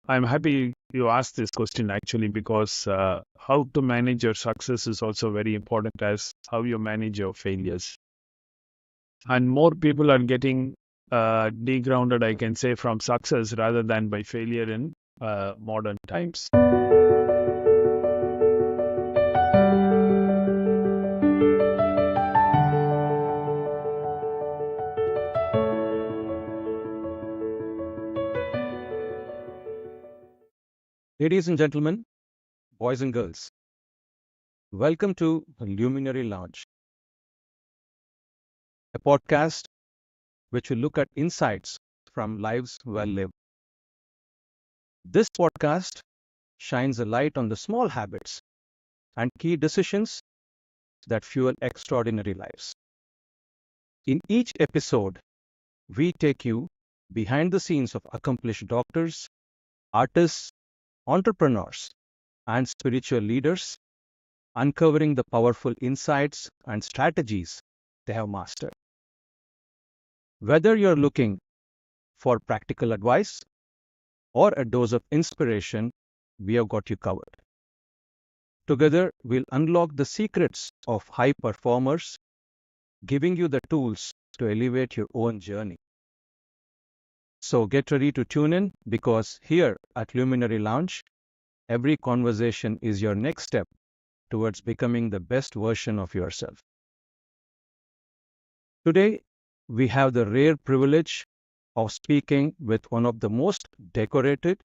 I'm happy you asked this question actually because how to manage your success is also very important as how you manage your failures. And more people are getting degrounded, I can say, from success rather than by failure in modern times. Ladies and gentlemen, boys and girls, welcome to Luminary Lounge, a podcast which will look at insights from lives well lived. This podcast shines a light on the small habits and key decisions that fuel extraordinary lives. In each episode, we take you behind the scenes of accomplished doctors, artists, entrepreneurs, and spiritual leaders, uncovering the powerful insights and strategies they have mastered. Whether you're looking for practical advice or a dose of inspiration, we have got you covered. Together, we'll unlock the secrets of high performers, giving you the tools to elevate your own journey. So get ready to tune in because here at Luminary Lounge, every conversation is your next step towards becoming the best version of yourself. Today, we have the rare privilege of speaking with one of the most decorated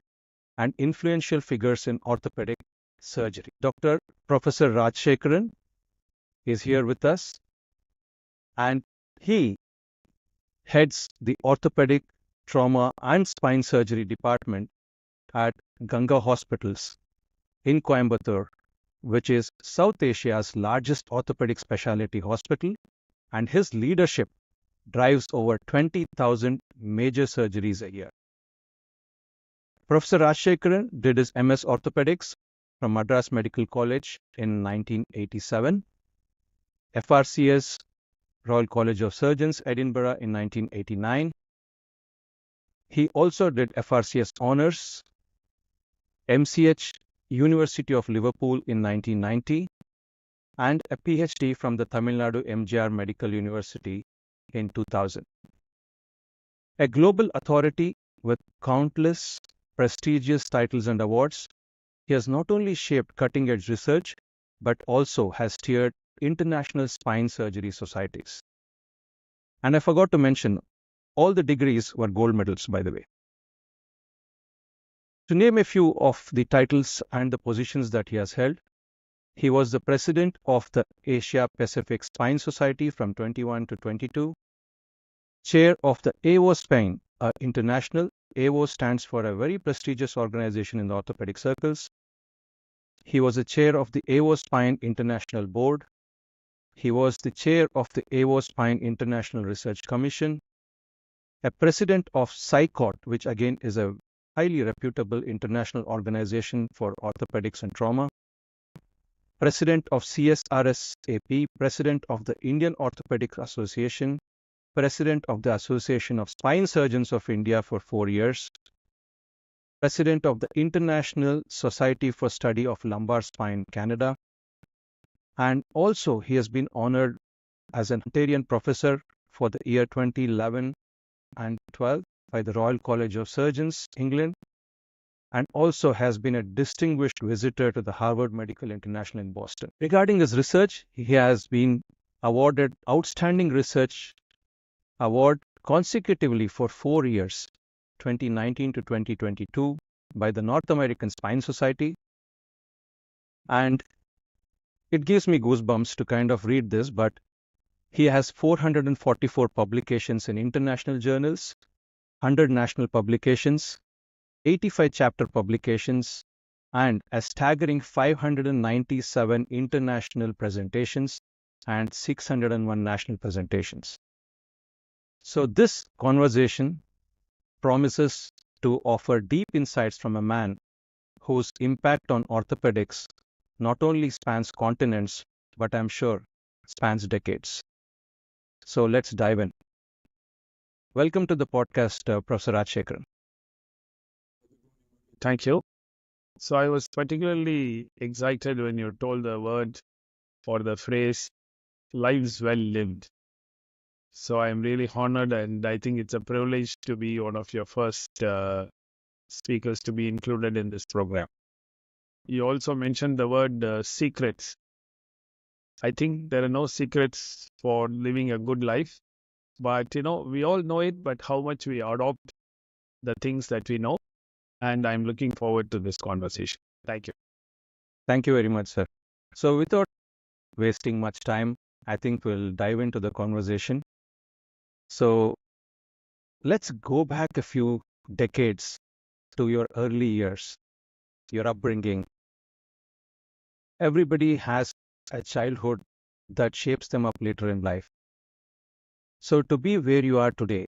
and influential figures in orthopedic surgery. Dr. Professor Rajasekaran is here with us, and he heads the Orthopedic Trauma and Spine Surgery Department at Ganga Hospitals in Coimbatore, which is South Asia's largest orthopedic specialty hospital, and his leadership drives over 20,000 major surgeries a year. Professor Rajasekaran did his MS Orthopedics from Madras Medical College in 1987, FRCS Royal College of Surgeons, Edinburgh in 1989. He also did FRCS Honours, MCH, University of Liverpool in 1990, and a PhD from the Tamil Nadu MGR Medical University in 2000. A global authority with countless prestigious titles and awards, he has not only shaped cutting-edge research, but also has steered international spine surgery societies. And I forgot to mention, all the degrees were gold medals, by the way. To name a few of the titles and the positions that he has held, he was the president of the Asia Pacific Spine Society from 21 to 22, chair of the AO Spine International. AO stands for a very prestigious organization in the orthopedic circles. He was the chair of the AO Spine International Board. He was the chair of the AO Spine International Research Commission, a president of SICOT, which again is a highly reputable international organization for orthopedics and trauma, president of CSRSAP, president of the Indian Orthopedic Association, president of the Association of Spine Surgeons of India for 4 years, president of the International Society for Study of Lumbar Spine, Canada, and also he has been honored as an Ontarian professor for the year 2011 and 12 by the Royal College of Surgeons, England, and also has been a distinguished visitor to the Harvard Medical International in Boston. Regarding his research, he has been awarded Outstanding Research Award consecutively for 4 years, 2019 to 2022, by the North American Spine Society. And it gives me goosebumps to kind of read this, but he has 444 publications in international journals, 100 national publications, 85 chapter publications, and a staggering 597 international presentations and 601 national presentations. So this conversation promises to offer deep insights from a man whose impact on orthopedics not only spans continents, but I'm sure spans decades. So let's dive in. Welcome to the podcast, Professor Rajasekaran. Thank you. So I was particularly excited when you told the word or the phrase lives well lived. So I'm really honored, and I think it's a privilege to be one of your first speakers to be included in this program. You also mentioned the word secrets. I think there are no secrets for living a good life, but we all know it, but how much we adopt the things that we know. And I'm looking forward to this conversation. Thank you. Thank you very much, sir. So, without wasting much time, I think we'll dive into the conversation. So, let's go back a few decades to your early years, your upbringing. Everybody has a childhood that shapes them up later in life. So, to be where you are today,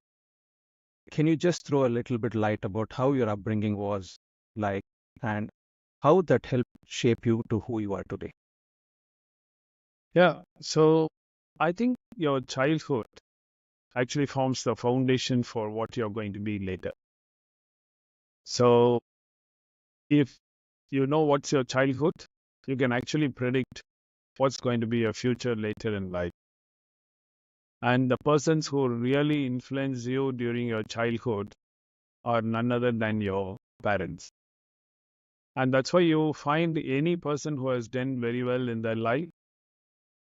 can you just throw a little bit light about how your upbringing was like and how that helped shape you to who you are today? Yeah. So I think your childhood actually forms the foundation for what you're going to be later. So if you know what's your childhood, you can actually predict what's going to be your future later in life. And the persons who really influence you during your childhood are none other than your parents. And that's why you find any person who has done very well in their life.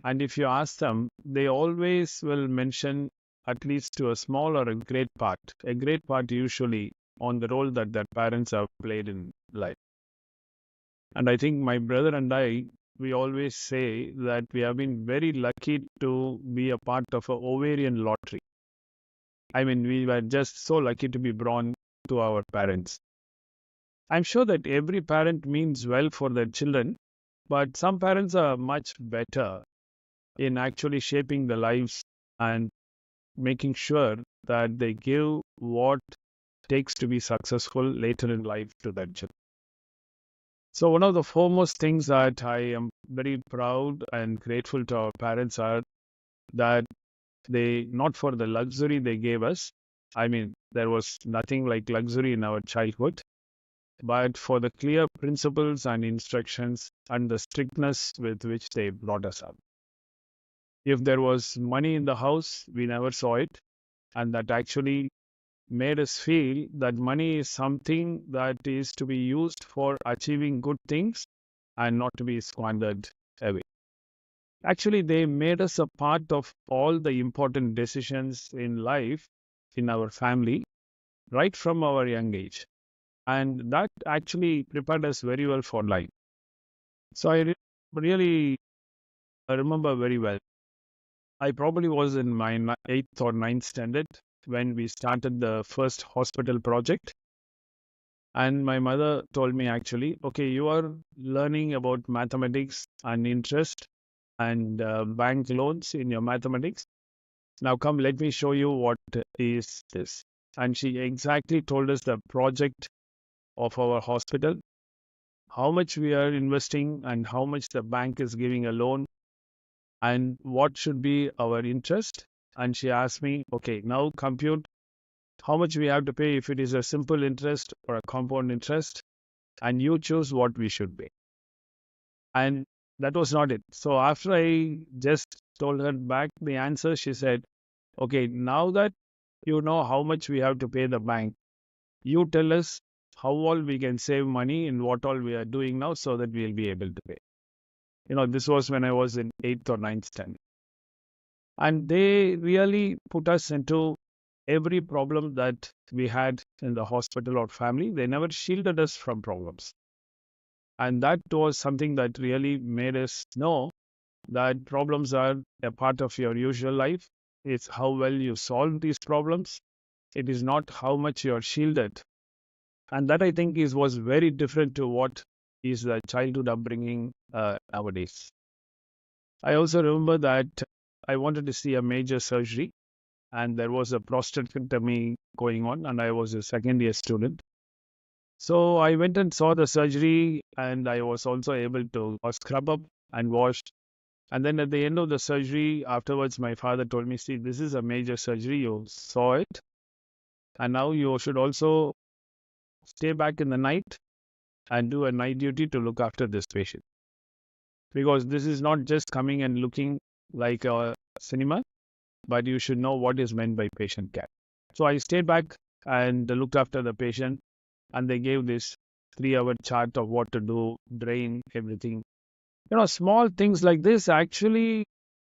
And if you ask them, they always will mention at least to a small or a great part usually on the role that their parents have played in life. And I think my brother and I, we always say that we have been very lucky to be a part of a ovarian lottery. I mean, we were just so lucky to be born to our parents. I'm sure that every parent means well for their children, but some parents are much better in actually shaping the lives and making sure that they give what takes to be successful later in life to their children. So one of the foremost things that I am very proud and grateful to our parents are that they, not for the luxury they gave us, I mean, there was nothing like luxury in our childhood, but for the clear principles and instructions and the strictness with which they brought us up. If there was money in the house, we never saw it, and that actually made us feel that money is something that is to be used for achieving good things and not to be squandered away. Actually, they made us a part of all the important decisions in life, in our family, right from our young age. And that actually prepared us very well for life. So really remember very well. I probably was in my eighth or ninth standard when we started the first hospital project. And my mother told me actually, okay, you are learning about mathematics and interest and bank loans in your mathematics. Now come, let me show you what is this. And she exactly told us the project of our hospital, how much we are investing and how much the bank is giving a loan and what should be our interest. And she asked me, okay, now compute how much we have to pay if it is a simple interest or a compound interest, and you choose what we should pay. And that was not it. So after I just told her back the answer, she said, okay, now that you know how much we have to pay the bank, you tell us how all we can save money in what all we are doing now so that we'll be able to pay. This was when I was in eighth or ninth standard. And they really put us into every problem that we had in the hospital or family. They never shielded us from problems. And that was something that really made us know that problems are a part of your usual life. It's how well you solve these problems. It is not how much you are shielded. And that I think was very different to what is the childhood upbringing nowadays. I also remember that I wanted to see a major surgery, and there was a prostatectomy going on, and I was a second year student. So I went and saw the surgery, and I was also able to scrub up and wash. And then at the end of the surgery, afterwards, my father told me, see, this is a major surgery. You saw it. And now you should also stay back in the night and do a night duty to look after this patient. Because this is not just coming and looking like a cinema, but you should know what is meant by patient care. So I stayed back and looked after the patient, and they gave this 3-hour chart of what to do, drain, everything. Small things like this actually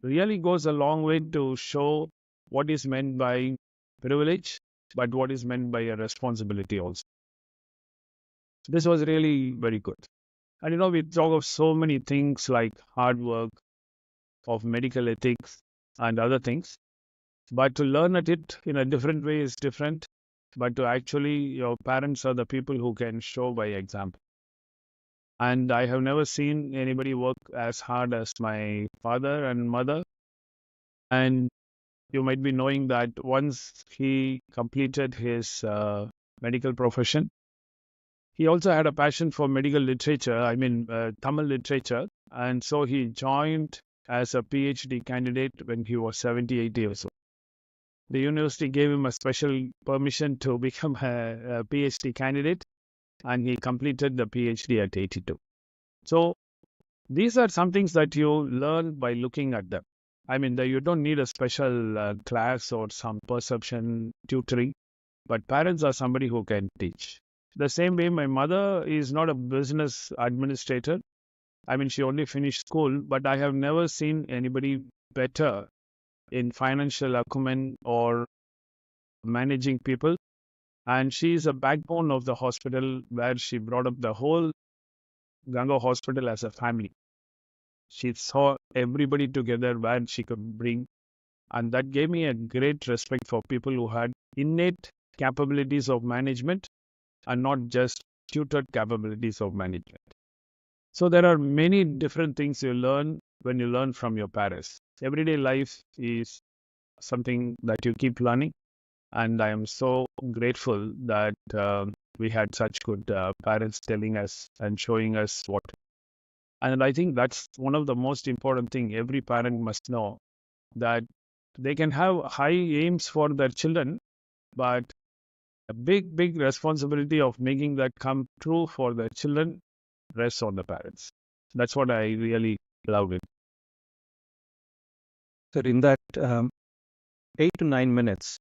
really goes a long way to show what is meant by privilege, but what is meant by a responsibility also. This was really very good. And we talk of so many things like hard work, of medical ethics, and other things. But to learn at it in a different way is different. But to actually, your parents are the people who can show by example. And I have never seen anybody work as hard as my father and mother. And you might be knowing that once he completed his medical profession, he also had a passion for medical literature, Tamil literature. And so he joined as a PhD candidate when he was 78 years old. The university gave him a special permission to become a PhD candidate, and he completed the PhD at 82. So these are some things that you learn by looking at them. You don't need a special class or some perception tutoring, but parents are somebody who can teach. The same way, my mother is not a business administrator. She only finished school, but I have never seen anybody better in financial acumen or managing people. And she is a backbone of the hospital where she brought up the whole Ganga Hospital as a family. She saw everybody together where she could bring. And that gave me a great respect for people who had innate capabilities of management and not just tutored capabilities of management. So there are many different things you learn when you learn from your parents. Everyday life is something that you keep learning. And I am so grateful that we had such good parents telling us and showing us what. And I think that's one of the most important thing every parent must know, that they can have high aims for their children, but a big, big responsibility of making that come true for their children rests on the parents. That's what I really loved it. So in that 8 to 9 minutes,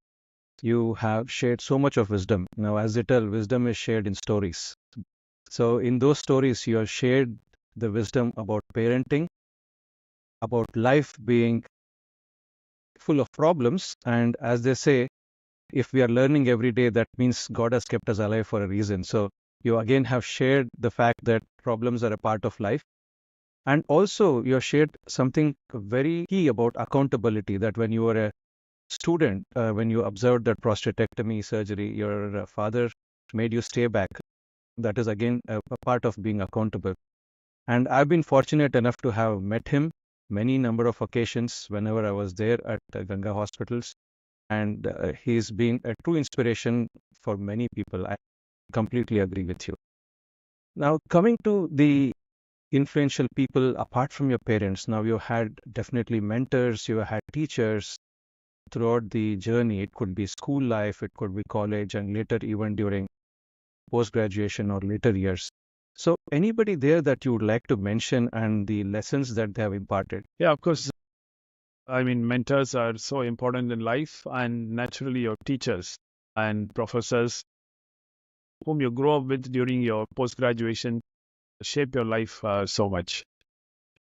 you have shared so much of wisdom. Now, as they tell, wisdom is shared in stories. So in those stories, you have shared the wisdom about parenting, about life being full of problems. And as they say, if we are learning every day, that means God has kept us alive for a reason. So you again have shared the fact that problems are a part of life. And also you have shared something very key about accountability, that when you were a student, when you observed that prostatectomy surgery, your father made you stay back. That is again a part of being accountable. And I've been fortunate enough to have met him many number of occasions whenever I was there at Ganga hospitals. And he's been a true inspiration for many people. I completely agree with you. Now, coming to the influential people apart from your parents, now you had definitely mentors, you had teachers throughout the journey. It could be school life, it could be college, and later even during post-graduation or later years. So anybody there that you would like to mention and the lessons that they have imparted? Yeah, of course. Mentors are so important in life, and naturally your teachers and professors whom you grow up with during your post-graduation shape your life so much.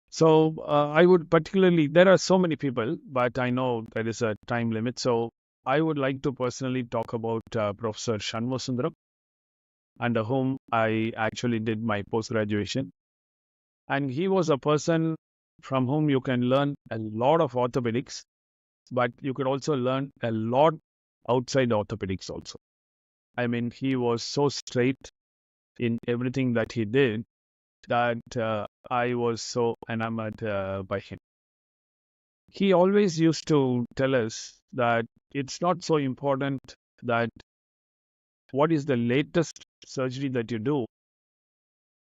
So I would particularly, there are so many people, but I know there is a time limit. So I would like to personally talk about Professor Shanmusundaram, under whom I actually did my post-graduation. And he was a person from whom you can learn a lot of orthopedics, but you could also learn a lot outside orthopedics also. He was so straight in everything that he did that I was so enamored by him. He always used to tell us that it's not so important that what is the latest surgery that you do.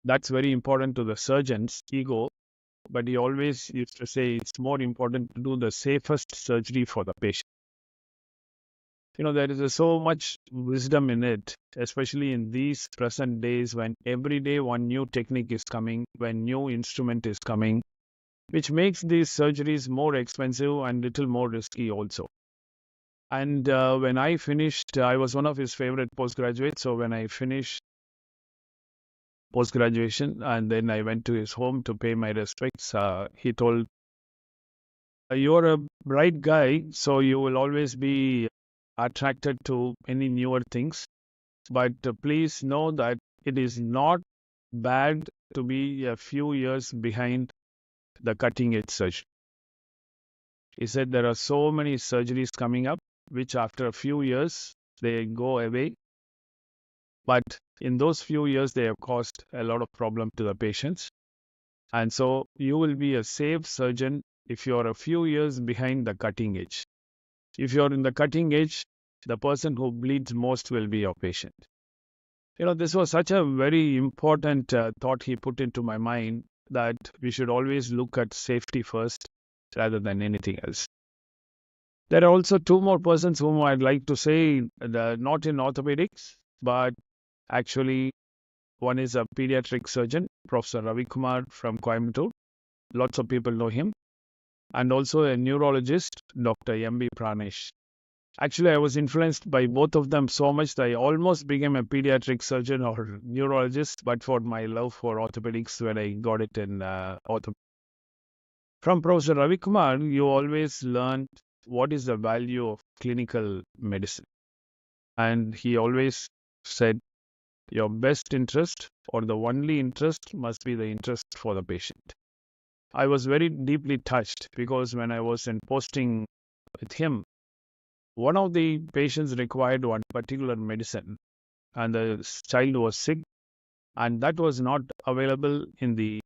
That's very important to the surgeon's ego, but he always used to say it's more important to do the safest surgery for the patient. There is so much wisdom in it, especially in these present days when every day one new technique is coming, when new instrument is coming, which makes these surgeries more expensive and little more risky also. And when I finished, I was one of his favorite postgraduates. So when I finished post-graduation and then I went to his home to pay my respects, he told, "You're a bright guy, so you will always be attracted to any newer things. But please know that it is not bad to be a few years behind the cutting edge surgery." He said there are so many surgeries coming up, which after a few years they go away. But in those few years, they have caused a lot of problem to the patients. And so you will be a safe surgeon if you're a few years behind the cutting edge. If you're in the cutting edge, the person who bleeds most will be your patient. This was such a very important thought he put into my mind, that we should always look at safety first rather than anything else. There are also two more persons whom I'd like to say, not in orthopedics, but actually one is a pediatric surgeon, Professor Ravi Kumar from Coimbatore. Lots of people know him. And also a neurologist, Dr. M.B. Pranesh. Actually, I was influenced by both of them so much that I almost became a pediatric surgeon or neurologist, but for my love for orthopedics when I got it in ortho. From Professor Ravi Kumar, you always learn what is the value of clinical medicine. And he always said, your best interest or the only interest must be the interest for the patient. I was very deeply touched because when I was in posting with him, one of the patients required one particular medicine and the child was sick, and that was not available in the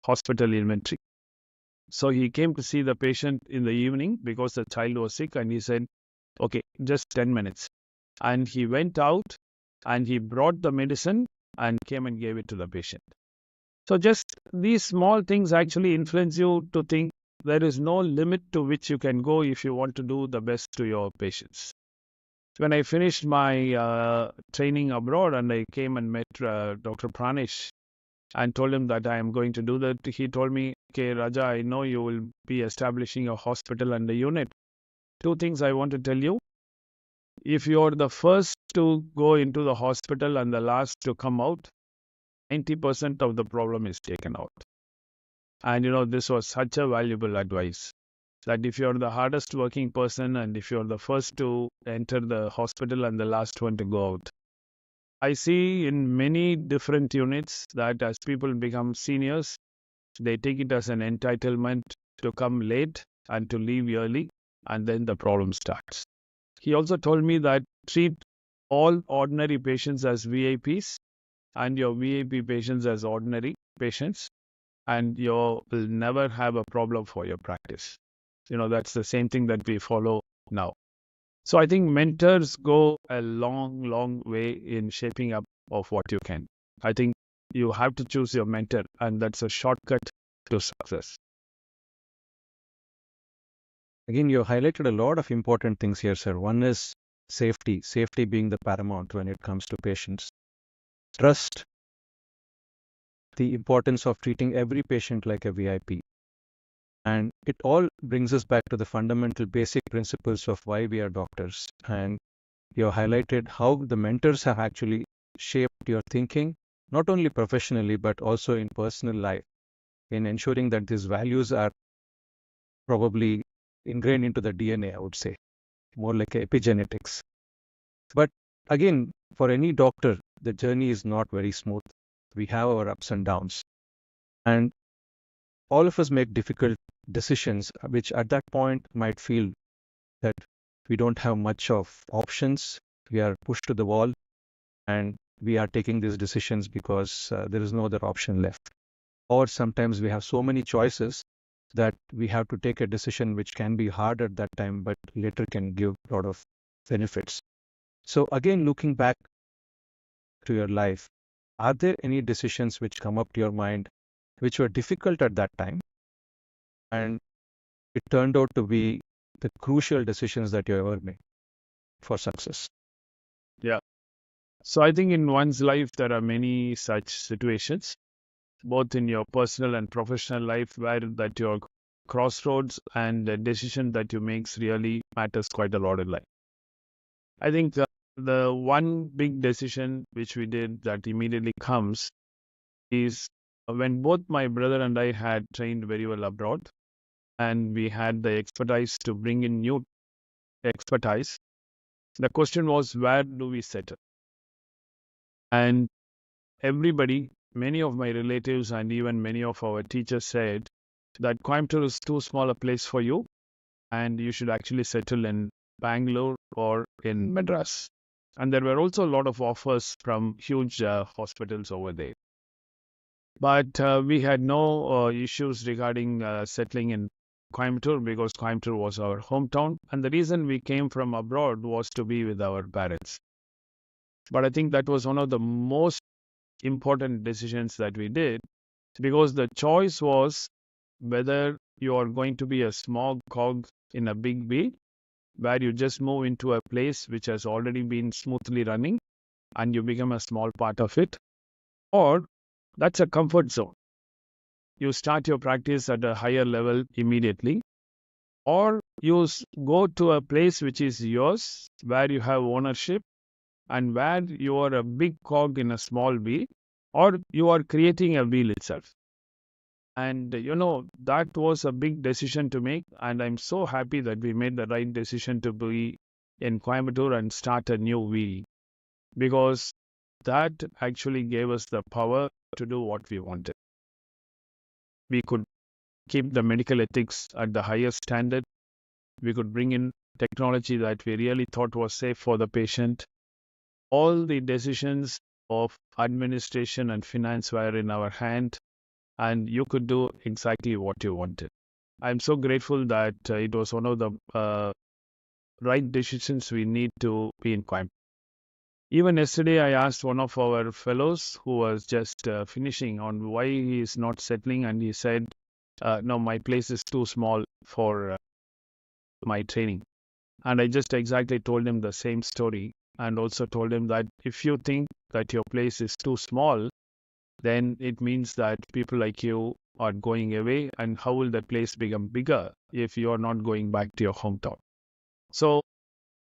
hospital inventory. So he came to see the patient in the evening because the child was sick, and he said, okay, just 10 minutes. And he went out and he brought the medicine and came and gave it to the patient. So just these small things actually influence you to think there is no limit to which you can go if you want to do the best to your patients. When I finished my training abroad and I came and met Dr. Pranesh and told him that I am going to do that, he told me, okay, Raja, I know you will be establishing a hospital and a unit. Two things I want to tell you. If you're the first to go into the hospital and the last to come out, 90% of the problem is taken out. And this was such a valuable advice that if you're the hardest working person and if you're the first to enter the hospital and the last one to go out. I see in many different units that as people become seniors, they take it as an entitlement to come late and to leave early, and then the problem starts. He also told me that treat all ordinary patients as VIPs and your VIP patients as ordinary patients, and you will never have a problem for your practice. That's the same thing that we follow now. So I think mentors go a long, long way in shaping up of what you can. I think you have to choose your mentor, and that's a shortcut to success. Again, you highlighted a lot of important things here, sir. One is safety being the paramount when it comes to patients. Trust, the importance of treating every patient like a VIP. And it all brings us back to the fundamental basic principles of why we are doctors. And you highlighted how the mentors have actually shaped your thinking, not only professionally, but also in personal life, in ensuring that these values are probably ingrained into the DNA, I would say, more like epigenetics. But again, for any doctor, the journey is not very smooth. We have our ups and downs. And all of us make difficult decisions, which at that point might feel that we don't have much of options. We are pushed to the wall and we are taking these decisions because there is no other option left. Or sometimes we have so many choices that we have to take a decision which can be hard at that time, but later can give a lot of benefits. So again, looking back to your life, are there any decisions which come up to your mind which were difficult at that time and it turned out to be the crucial decisions that you ever made for success? Yeah. So I think in one's life, there are many such situations, both in your personal and professional life, where that your crossroads and the decision that you make really matters quite a lot in life. I think the one big decision which we did that immediately comes is when both my brother and I had trained very well abroad, and we had the expertise to bring in new expertise. The question was, where do we settle? And everybody, many of my relatives and even many of our teachers said that Coimbatore is too small a place for you and you should actually settle in Bangalore or in Madras. And there were also a lot of offers from huge hospitals over there. But we had no issues regarding settling in Coimbatore because Coimbatore was our hometown. And the reason we came from abroad was to be with our parents. But I think that was one of the most important decisions that we did, because the choice was whether you are going to be a small cog in a big wheel, where you just move into a place which has already been smoothly running and you become a small part of it, or that's a comfort zone. You start your practice at a higher level immediately, or you go to a place which is yours, where you have ownership and where you are a big cog in a small wheel, or you are creating a wheel itself. And that was a big decision to make. And I'm so happy that we made the right decision to be in Coimbatore and start a new wheel, because that actually gave us the power to do what we wanted. We could keep the medical ethics at the highest standard. We could bring in technology that we really thought was safe for the patient. All the decisions of administration and finance were in our hand, and you could do exactly what you wanted. I'm so grateful that it was one of the right decisions we need to be in Coimbatore. Even yesterday, I asked one of our fellows who was just finishing on why he is not settling, and he said, no, my place is too small for my training. And I just exactly told him the same story, and also told him that if you think that your place is too small, then it means that people like you are going away, and how will that place become bigger if you are not going back to your hometown? So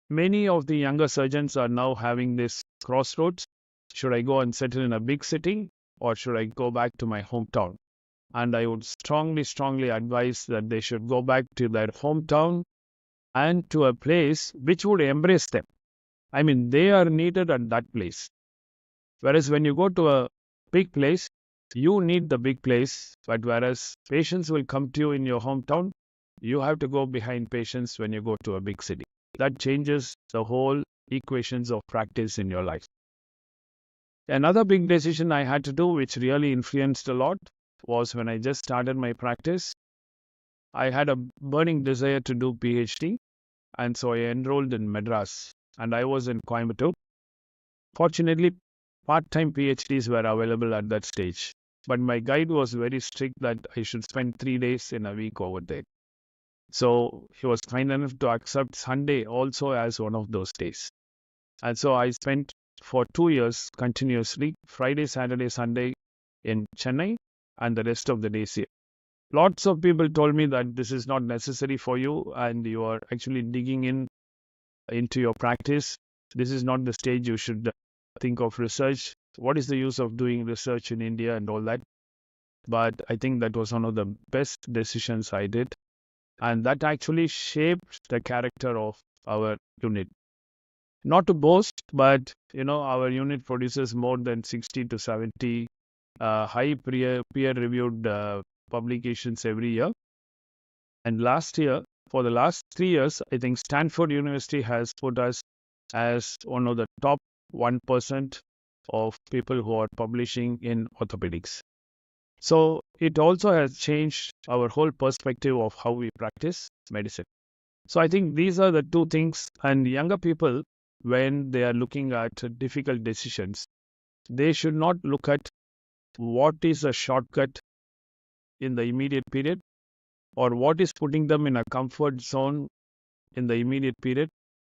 many of the younger surgeons are now having this crossroads. Should I go and settle in a big city, or should I go back to my hometown? And I would strongly advise that they should go back to their hometown and to a place which would embrace them. I mean, they are needed at that place. Whereas when you go to a big place, you need the big place. But whereas patients will come to you in your hometown, you have to go behind patients when you go to a big city. That changes the whole equations of practice in your life. Another big decision I had to do, which really influenced a lot, was when I just started my practice. I had a burning desire to do PhD, and so I enrolled in Madras, and I was in Coimbatore. Fortunately, part-time PhDs were available at that stage, but my guide was very strict that I should spend 3 days in a week over there. So he was kind enough to accept Sunday also as one of those days. And so I spent for 2 years continuously, Friday, Saturday, Sunday in Chennai, and the rest of the days here. Lots of people told me that this is not necessary for you, and you are actually digging into your practice. This is not the stage you should think of research. What is the use of doing research in India and all that? But I think that was one of the best decisions I did. And that actually shaped the character of our unit. Not to boast, but our unit produces more than 60 to 70 high peer-reviewed publications every year. And last year, for the last 3 years, I think Stanford University has put us as one of the top 1% of people who are publishing in orthopedics. So it also has changed our whole perspective of how we practice medicine. So I think these are the two things. And younger people, when they are looking at difficult decisions, they should not look at what is a shortcut in the immediate period, or what is putting them in a comfort zone in the immediate period.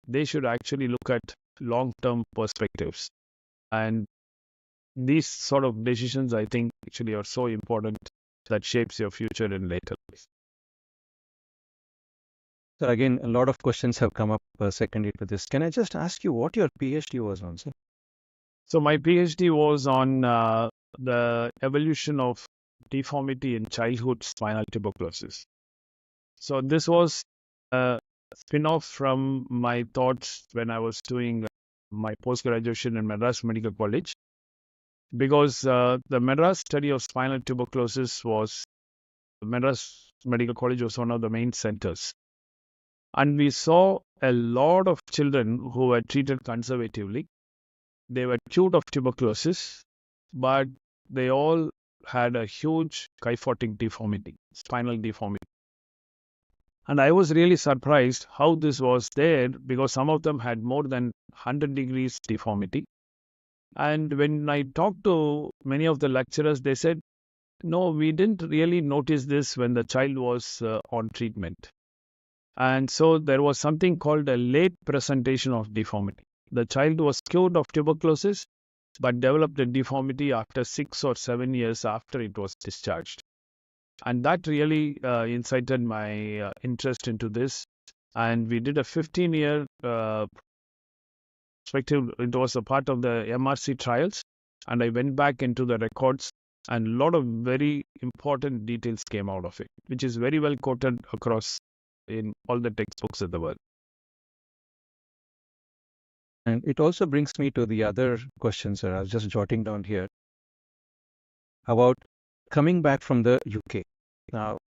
They should actually look at long-term perspectives. And these sort of decisions, I think, actually are so important that shapes your future in later life. So again, a lot of questions have come up secondary to this. Can I just ask you what your PhD was on, sir? So my PhD was on the evolution of deformity in childhood spinal tuberculosis. So this was a spin-off from my thoughts when I was doing my post-graduation in Madras Medical College, because the Madras study of spinal tuberculosis was, Madras Medical College was one of the main centers. And we saw a lot of children who were treated conservatively. They were cured of tuberculosis, but they all had a huge kyphotic deformity, spinal deformity. And I was really surprised how this was there, because some of them had more than 100 degrees deformity. And when I talked to many of the lecturers, they said, no, we didn't really notice this when the child was on treatment. And so there was something called a late presentation of deformity. The child was cured of tuberculosis, but developed a deformity after 6 or 7 years after it was discharged. And that really incited my interest into this. And we did a 15-year perspective. It was a part of the MRC trials. And I went back into the records, and a lot of very important details came out of it, which is very well quoted across in all the textbooks in the world. And it also brings me to the other question, sir. I was just jotting down here about coming back from the UK. Now,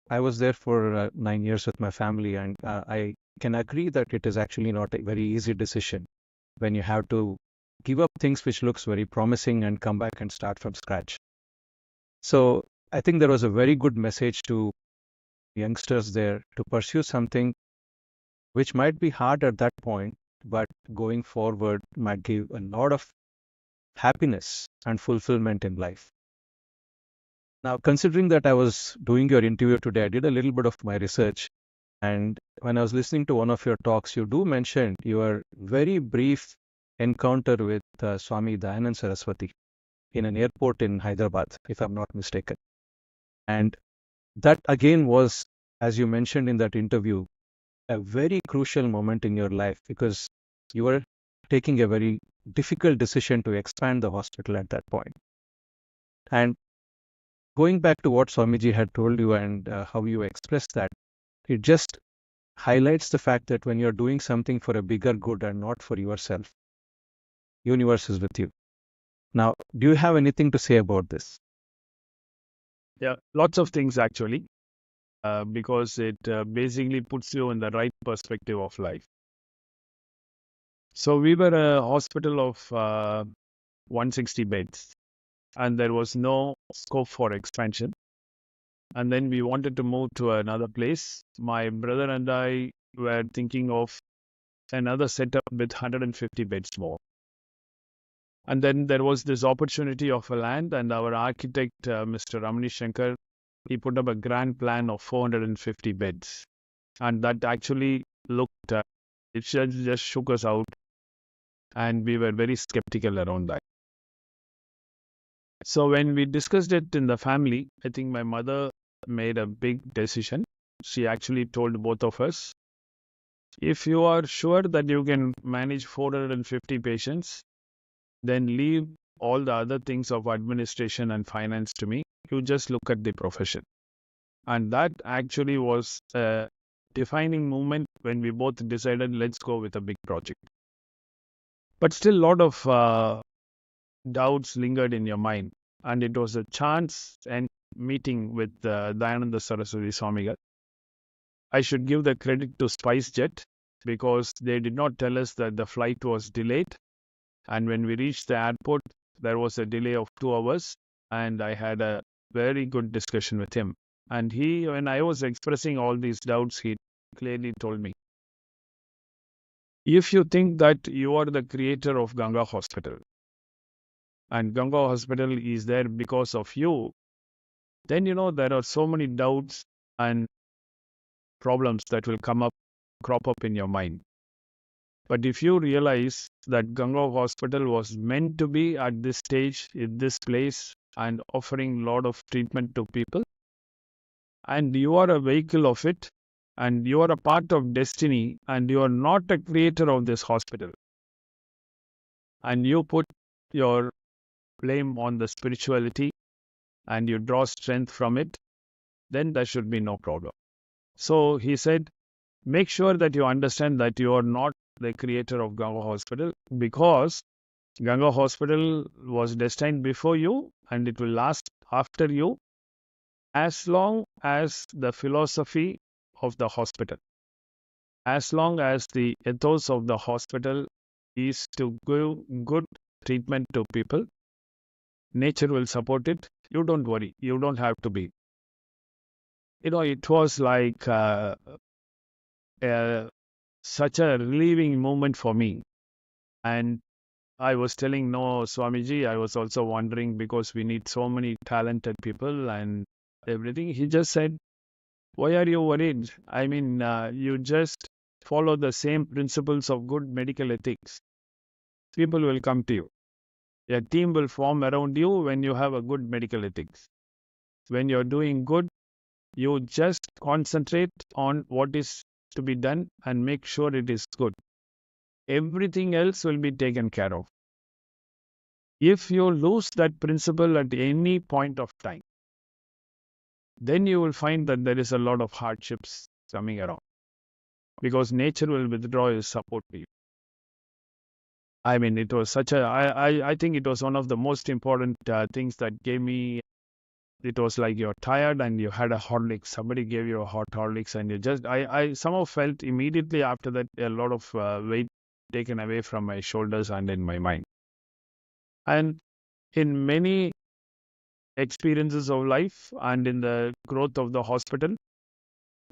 I was there for 9 years with my family, and I can agree that it is actually not a very easy decision when you have to give up things which looks very promising and come back and start from scratch. So I think there was a very good message to youngsters there to pursue something which might be hard at that point, but going forward might give a lot of happiness and fulfillment in life. Now, considering that I was doing your interview today, I did a little bit of my research. And when I was listening to one of your talks, you do mention your very brief encounter with Swami Dayanand Saraswati in an airport in Hyderabad, if I'm not mistaken. And that again was, as you mentioned in that interview, a very crucial moment in your life, because you were taking a very difficult decision to expand the hospital at that point. And going back to what Swamiji had told you and how you expressed that, it just highlights the fact that when you're doing something for a bigger good and not for yourself, universe is with you. Now, do you have anything to say about this? Yeah, lots of things actually, because it basically puts you in the right perspective of life. So we were a hospital of 160 beds, and there was no scope for expansion. And then we wanted to move to another place. My brother and I were thinking of another setup with 150 beds more. And then there was this opportunity of a land, and our architect, Mr. Ramani Shankar, he put up a grand plan of 450 beds. And that actually looked, it just shook us out. And we were very skeptical around that. So when we discussed it in the family, I think my mother made a big decision. She actually told both of us, if you are sure that you can manage 450 patients, then leave all the other things of administration and finance to me. You just look at the profession. And that actually was a defining moment when we both decided, let's go with a big project. But still, a lot of doubts lingered in your mind. And it was a chance and meeting with Dayananda Saraswati Swamigal. I should give the credit to SpiceJet, because they did not tell us that the flight was delayed. And when we reached the airport, there was a delay of 2 hours. And I had a very good discussion with him. And he, when I was expressing all these doubts, he clearly told me, if you think that you are the creator of Ganga Hospital, and Ganga Hospital is there because of you, then there are so many doubts and problems that will come up crop up in your mind. But if you realize that Ganga Hospital was meant to be at this stage, in this place, and offering a lot of treatment to people, and you are a vehicle of it, and you are a part of destiny, and you are not a creator of this hospital, and you put your blame on the spirituality and you draw strength from it, then there should be no problem. So he said, make sure that you understand that you are not the creator of Ganga Hospital, because Ganga Hospital was destined before you and it will last after you, as long as the philosophy of the hospital, as long as the ethos of the hospital is to give good treatment to people, nature will support it. You don't worry. You don't have to be. It was like such a relieving moment for me. And I was telling, no, Swamiji, I was also wondering, because we need so many talented people and everything. He just said, why are you worried? I mean, you just follow the same principles of good medical ethics. People will come to you. A team will form around you when you have a good medical ethics. When you're doing good, you just concentrate on what is to be done and make sure it is good. Everything else will be taken care of. If you lose that principle at any point of time, then you will find that there is a lot of hardships coming around, because nature will withdraw its support to you. I mean, it was such a, I think it was one of the most important things that gave me. It was like you're tired and you had a Horlicks. Somebody gave you a hot Horlicks and you just, I somehow felt immediately after that a lot of weight taken away from my shoulders and in my mind. And in many experiences of life and in the growth of the hospital,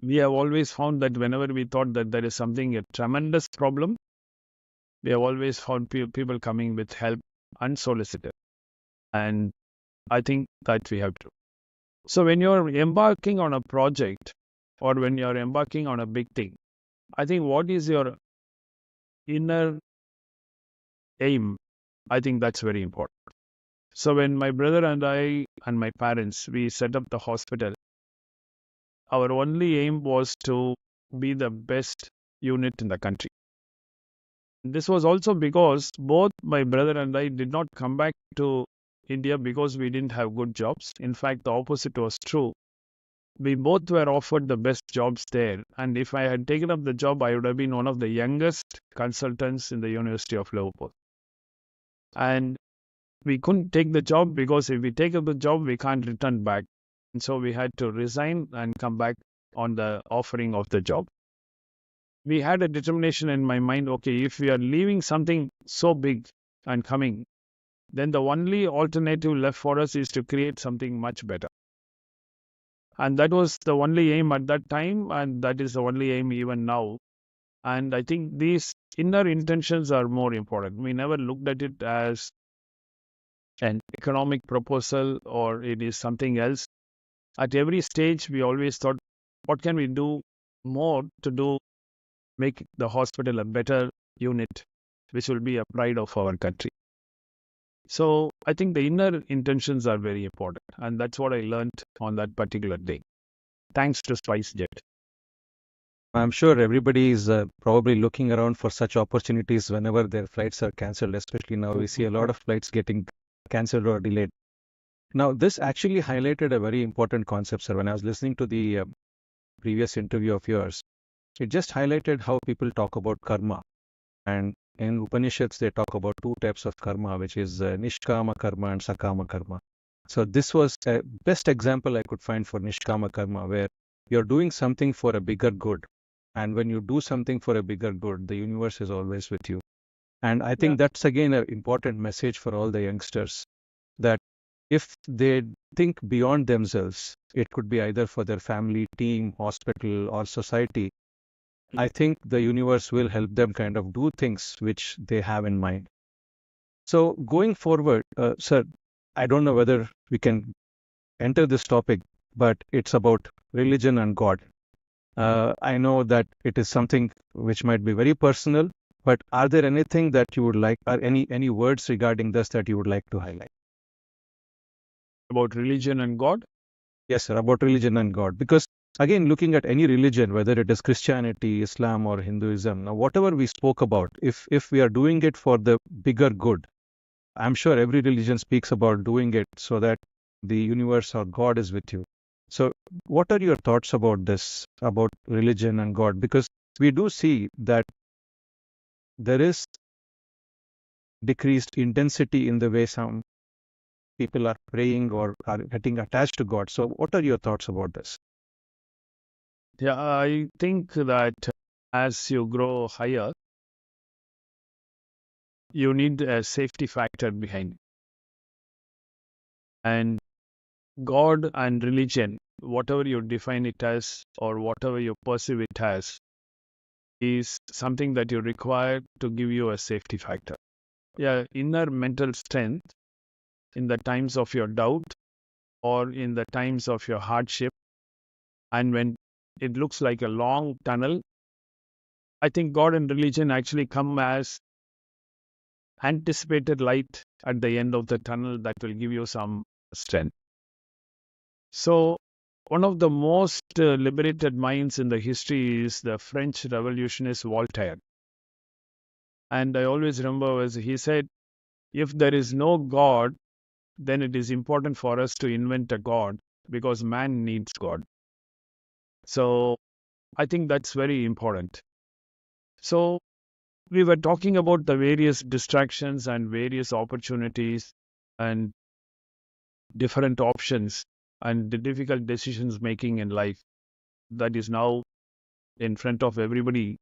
we have always found that whenever we thought that there is something, a tremendous problem, we have always found people coming with help unsolicited. And I think that we have to. So when you're embarking on a project or when you're embarking on a big thing, I think what is your inner aim? I think that's very important. So when my brother and I and my parents, we set up the hospital, our only aim was to be the best unit in the country. This was also because both my brother and I did not come back to India because we didn't have good jobs. In fact, the opposite was true. We both were offered the best jobs there. And if I had taken up the job, I would have been one of the youngest consultants in the University of Liverpool. And we couldn't take the job because if we take up the job, we can't return back. And so we had to resign and come back on the offering of the job. We had a determination in my mind, okay, if we are leaving something so big and coming, then the only alternative left for us is to create something much better. And that was the only aim at that time, and that is the only aim even now. And I think these inner intentions are more important. We never looked at it as an economic proposal or it is something else. At every stage, we always thought, what can we do more to make the hospital a better unit, which will be a pride of our country. So I think the inner intentions are very important. And that's what I learned on that particular day. Thanks to SpiceJet. I'm sure everybody is probably looking around for such opportunities whenever their flights are cancelled, especially now we see a lot of flights getting cancelled or delayed. Now, this actually highlighted a very important concept, sir. When I was listening to the previous interview of yours, it just highlighted how people talk about karma. And in Upanishads, they talk about two types of karma, which is Nishkama karma and Sakama karma. So this was a best example I could find for Nishkama karma, where you're doing something for a bigger good. And when you do something for a bigger good, the universe is always with you. And I think that's again an important message for all the youngsters, that if they think beyond themselves, it could be either for their family, team, hospital, or society. I think the universe will help them kind of do things which they have in mind. So going forward, sir, I don't know whether we can enter this topic, but it's about religion and God. I know that it is something which might be very personal, but are there anything that you would like, or any words regarding this that you would like to highlight? About religion and God? Yes, sir, about religion and God. Because again, looking at any religion, whether it is Christianity, Islam, or Hinduism, now whatever we spoke about, if we are doing it for the bigger good, I'm sure every religion speaks about doing it so that the universe or God is with you. So, what are your thoughts about this, about religion and God? Because we do see that there is decreased intensity in the way some people are praying or are getting attached to God. So, what are your thoughts about this? Yeah, I think that as you grow higher, you need a safety factor behind it. And God and religion, whatever you define it as or whatever you perceive it as, is something that you require to give you a safety factor. Yeah, inner mental strength in the times of your doubt or in the times of your hardship, and when it looks like a long tunnel, I think God and religion actually come as anticipated light at the end of the tunnel that will give you some strength. So, one of the most liberated minds in the history is the French revolutionist Voltaire. And I always remember as he said, if there is no God, then it is important for us to invent a God because man needs God. So, I think that's very important. So, we were talking about the various distractions and various opportunities and different options and the difficult decisions making in life that is now in front of everybody.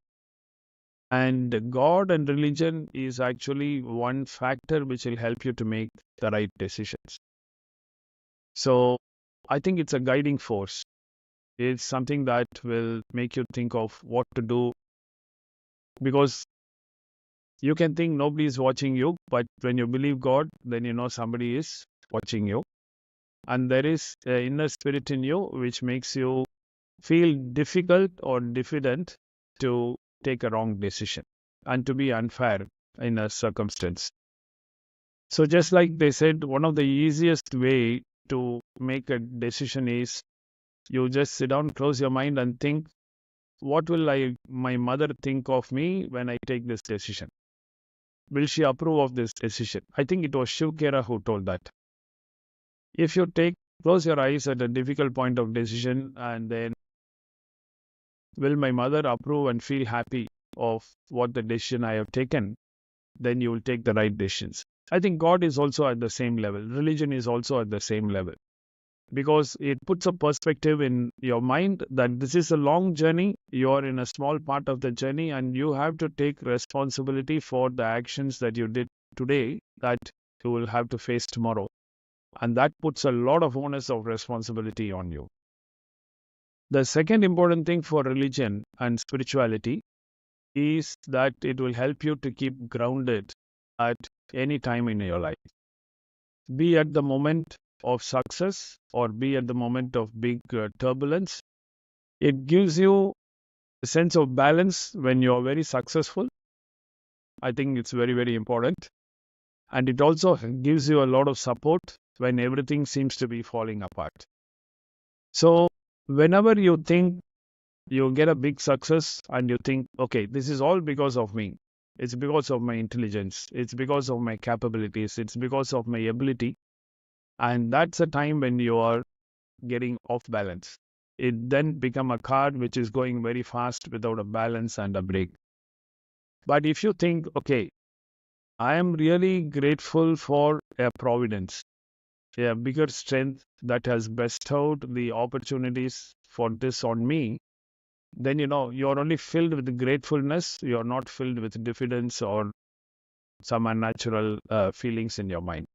And God and religion is actually one factor which will help you to make the right decisions. So I think it's a guiding force. It's something that will make you think of what to do because you can think nobody is watching you, but when you believe God, then you know somebody is watching you. And there is an inner spirit in you which makes you feel difficult or diffident to take a wrong decision and to be unfair in a circumstance. So just like they said, one of the easiest way to make a decision is you just sit down, close your mind and think, what will my mother think of me when I take this decision? Will she approve of this decision? I think it was Shiv Khera who told that. If you close your eyes at a difficult point of decision and then will my mother approve and feel happy of what the decision I have taken, then you will take the right decisions. I think God is also at the same level. Religion is also at the same level because it puts a perspective in your mind that this is a long journey. You are in a small part of the journey and you have to take responsibility for the actions that you did today that you will have to face tomorrow. And that puts a lot of onus of responsibility on you. The second important thing for religion and spirituality is that it will help you to keep grounded at any time in your life. Be at the moment of success or be at the moment of big turbulence. It gives you a sense of balance when you're very successful. I think it's very, very important. And it also gives you a lot of support when everything seems to be falling apart. So, whenever you think you get a big success and you think, okay, this is all because of me. It's because of my intelligence. It's because of my capabilities. It's because of my ability. And that's a time when you are getting off balance. It then become a car which is going very fast without a balance and a brake. But if you think, okay, I am really grateful for a providence, a bigger strength that has bestowed the opportunities for this on me, then you know you're only filled with gratefulness. You're not filled with diffidence or some unnatural feelings in your mind.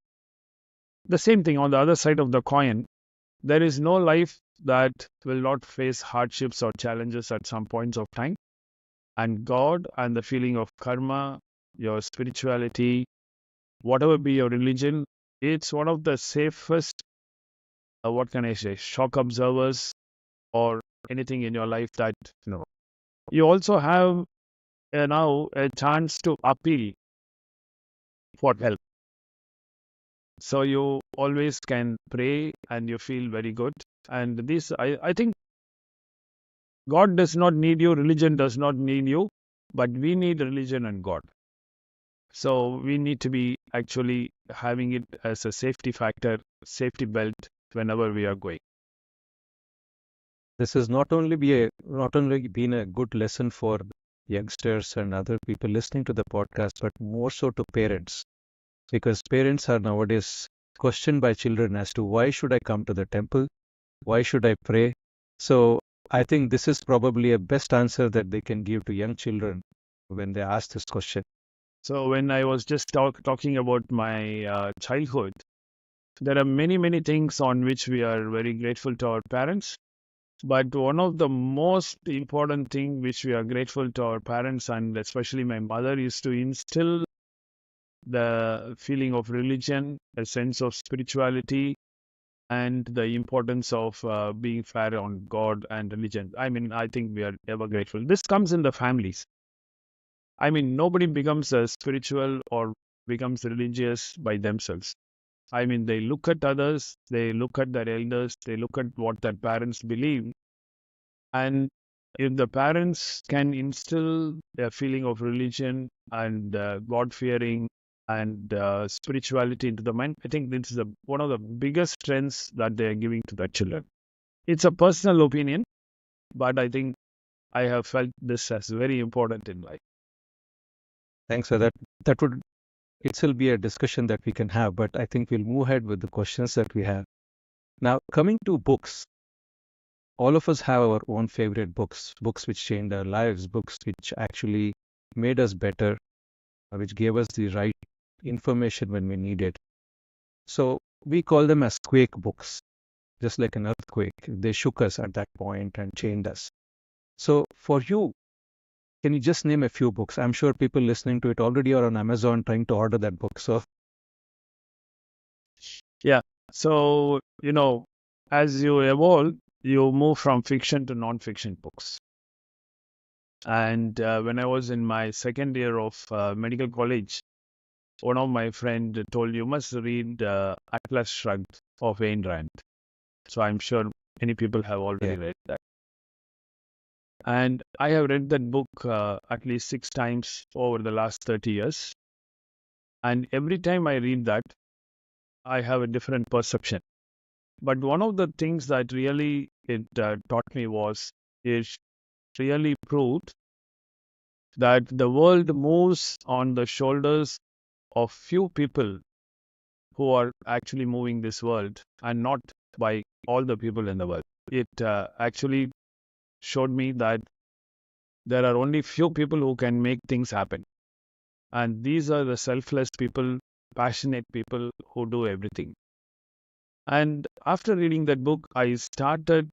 The same thing on the other side of the coin, there is no life that will not face hardships or challenges at some points of time. And God and the feeling of karma, your spirituality, whatever be your religion, it's one of the safest, what can I say, shock observers or anything in your life that, you also have now a chance to appeal for help. So you always can pray and you feel very good. And this, I think God does not need you, religion does not need you, but we need religion and God. So we need to be actually having it as a safety factor, safety belt whenever we are going. This has not only been a good lesson for youngsters and other people listening to the podcast, but more so to parents, because parents are nowadays questioned by children as to why should I come to the temple, why should I pray. So I think this is probably a best answer that they can give to young children when they ask this question. So when I was just talking about my childhood, there are many, many things on which we are very grateful to our parents. But one of the most important thing which we are grateful to our parents, and especially my mother, is to instill the feeling of religion, a sense of spirituality, and the importance of being fair on God and religion. I mean, I think we are ever grateful. This comes in the families. I mean, nobody becomes spiritual or becomes religious by themselves. I mean, they look at others, they look at their elders, they look at what their parents believe. And if the parents can instill a feeling of religion and God fearing and spirituality into the mind, I think this is one of the biggest strengths that they are giving to their children. It's a personal opinion, but I think I have felt this as very important in life. Thanks for that. That would itself be a discussion that we can have, but I think we'll move ahead with the questions that we have. Now, coming to books, all of us have our own favorite books, books which changed our lives, books which actually made us better, which gave us the right information when we need it. So we call them as quake books, just like an earthquake. They shook us at that point and changed us. So for you, can you just name a few books? I'm sure people listening to it already are on Amazon trying to order that book. So Yeah. So, as you evolve, you move from fiction to non-fiction books. And when I was in my second year of medical college, one of my friend told you must read Atlas Shrugged of Ayn Rand. So I'm sure many people have already read that. And I have read that book at least 6 times over the last 30 years. And every time I read that, I have a different perception. But one of the things that really it taught me was it really proved that the world moves on the shoulders of few people who are actually moving this world and not by all the people in the world. It actually showed me that there are only few people who can make things happen. And these are the selfless people, passionate people who do everything. And after reading that book, I started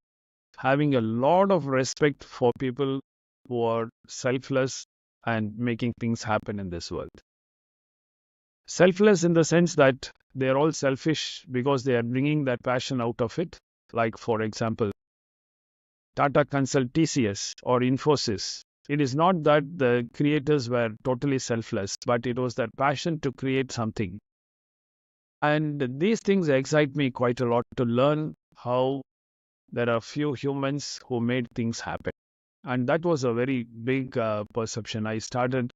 having a lot of respect for people who are selfless and making things happen in this world. Selfless in the sense that they are all selfish because they are bringing that passion out of it. Like, for example, Tata Consult TCS or Infosys. It is not that the creators were totally selfless, but it was that passion to create something. And these things excite me quite a lot to learn how there are few humans who made things happen. And that was a very big perception. I started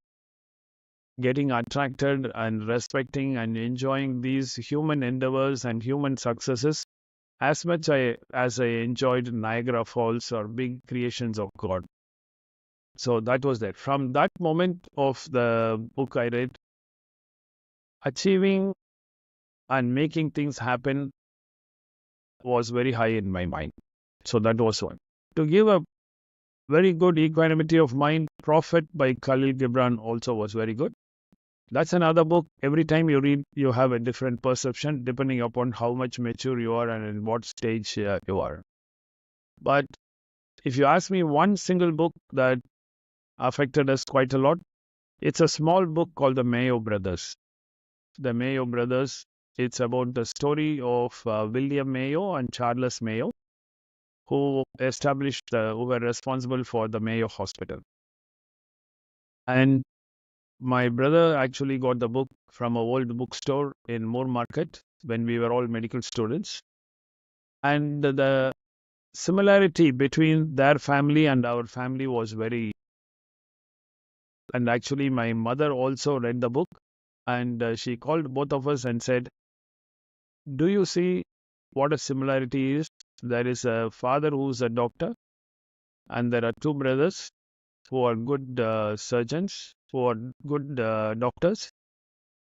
getting attracted and respecting and enjoying these human endeavors and human successes as much as I enjoyed Niagara Falls or big creations of God. So that was that. From that moment of the book I read, achieving and making things happen was very high in my mind. So that was one. To give a very good equanimity of mind, Prophet by Khalil Gibran also was very good. That's another book. Every time you read, you have a different perception depending upon how much mature you are and in what stage you are. But if you ask me one single book that affected us quite a lot, it's a small book called The Mayo Brothers. The Mayo Brothers, it's about the story of William Mayo and Charles Mayo, who who were responsible for the Mayo Hospital. And my brother actually got the book from a old bookstore in Moore Market when we were all medical students. And the similarity between their family and our family was very. And actually, my mother also read the book, and she called both of us and said, "Do you see what a similarity is? There is a father who's a doctor, and there are two brothers who are good surgeons, who are good doctors,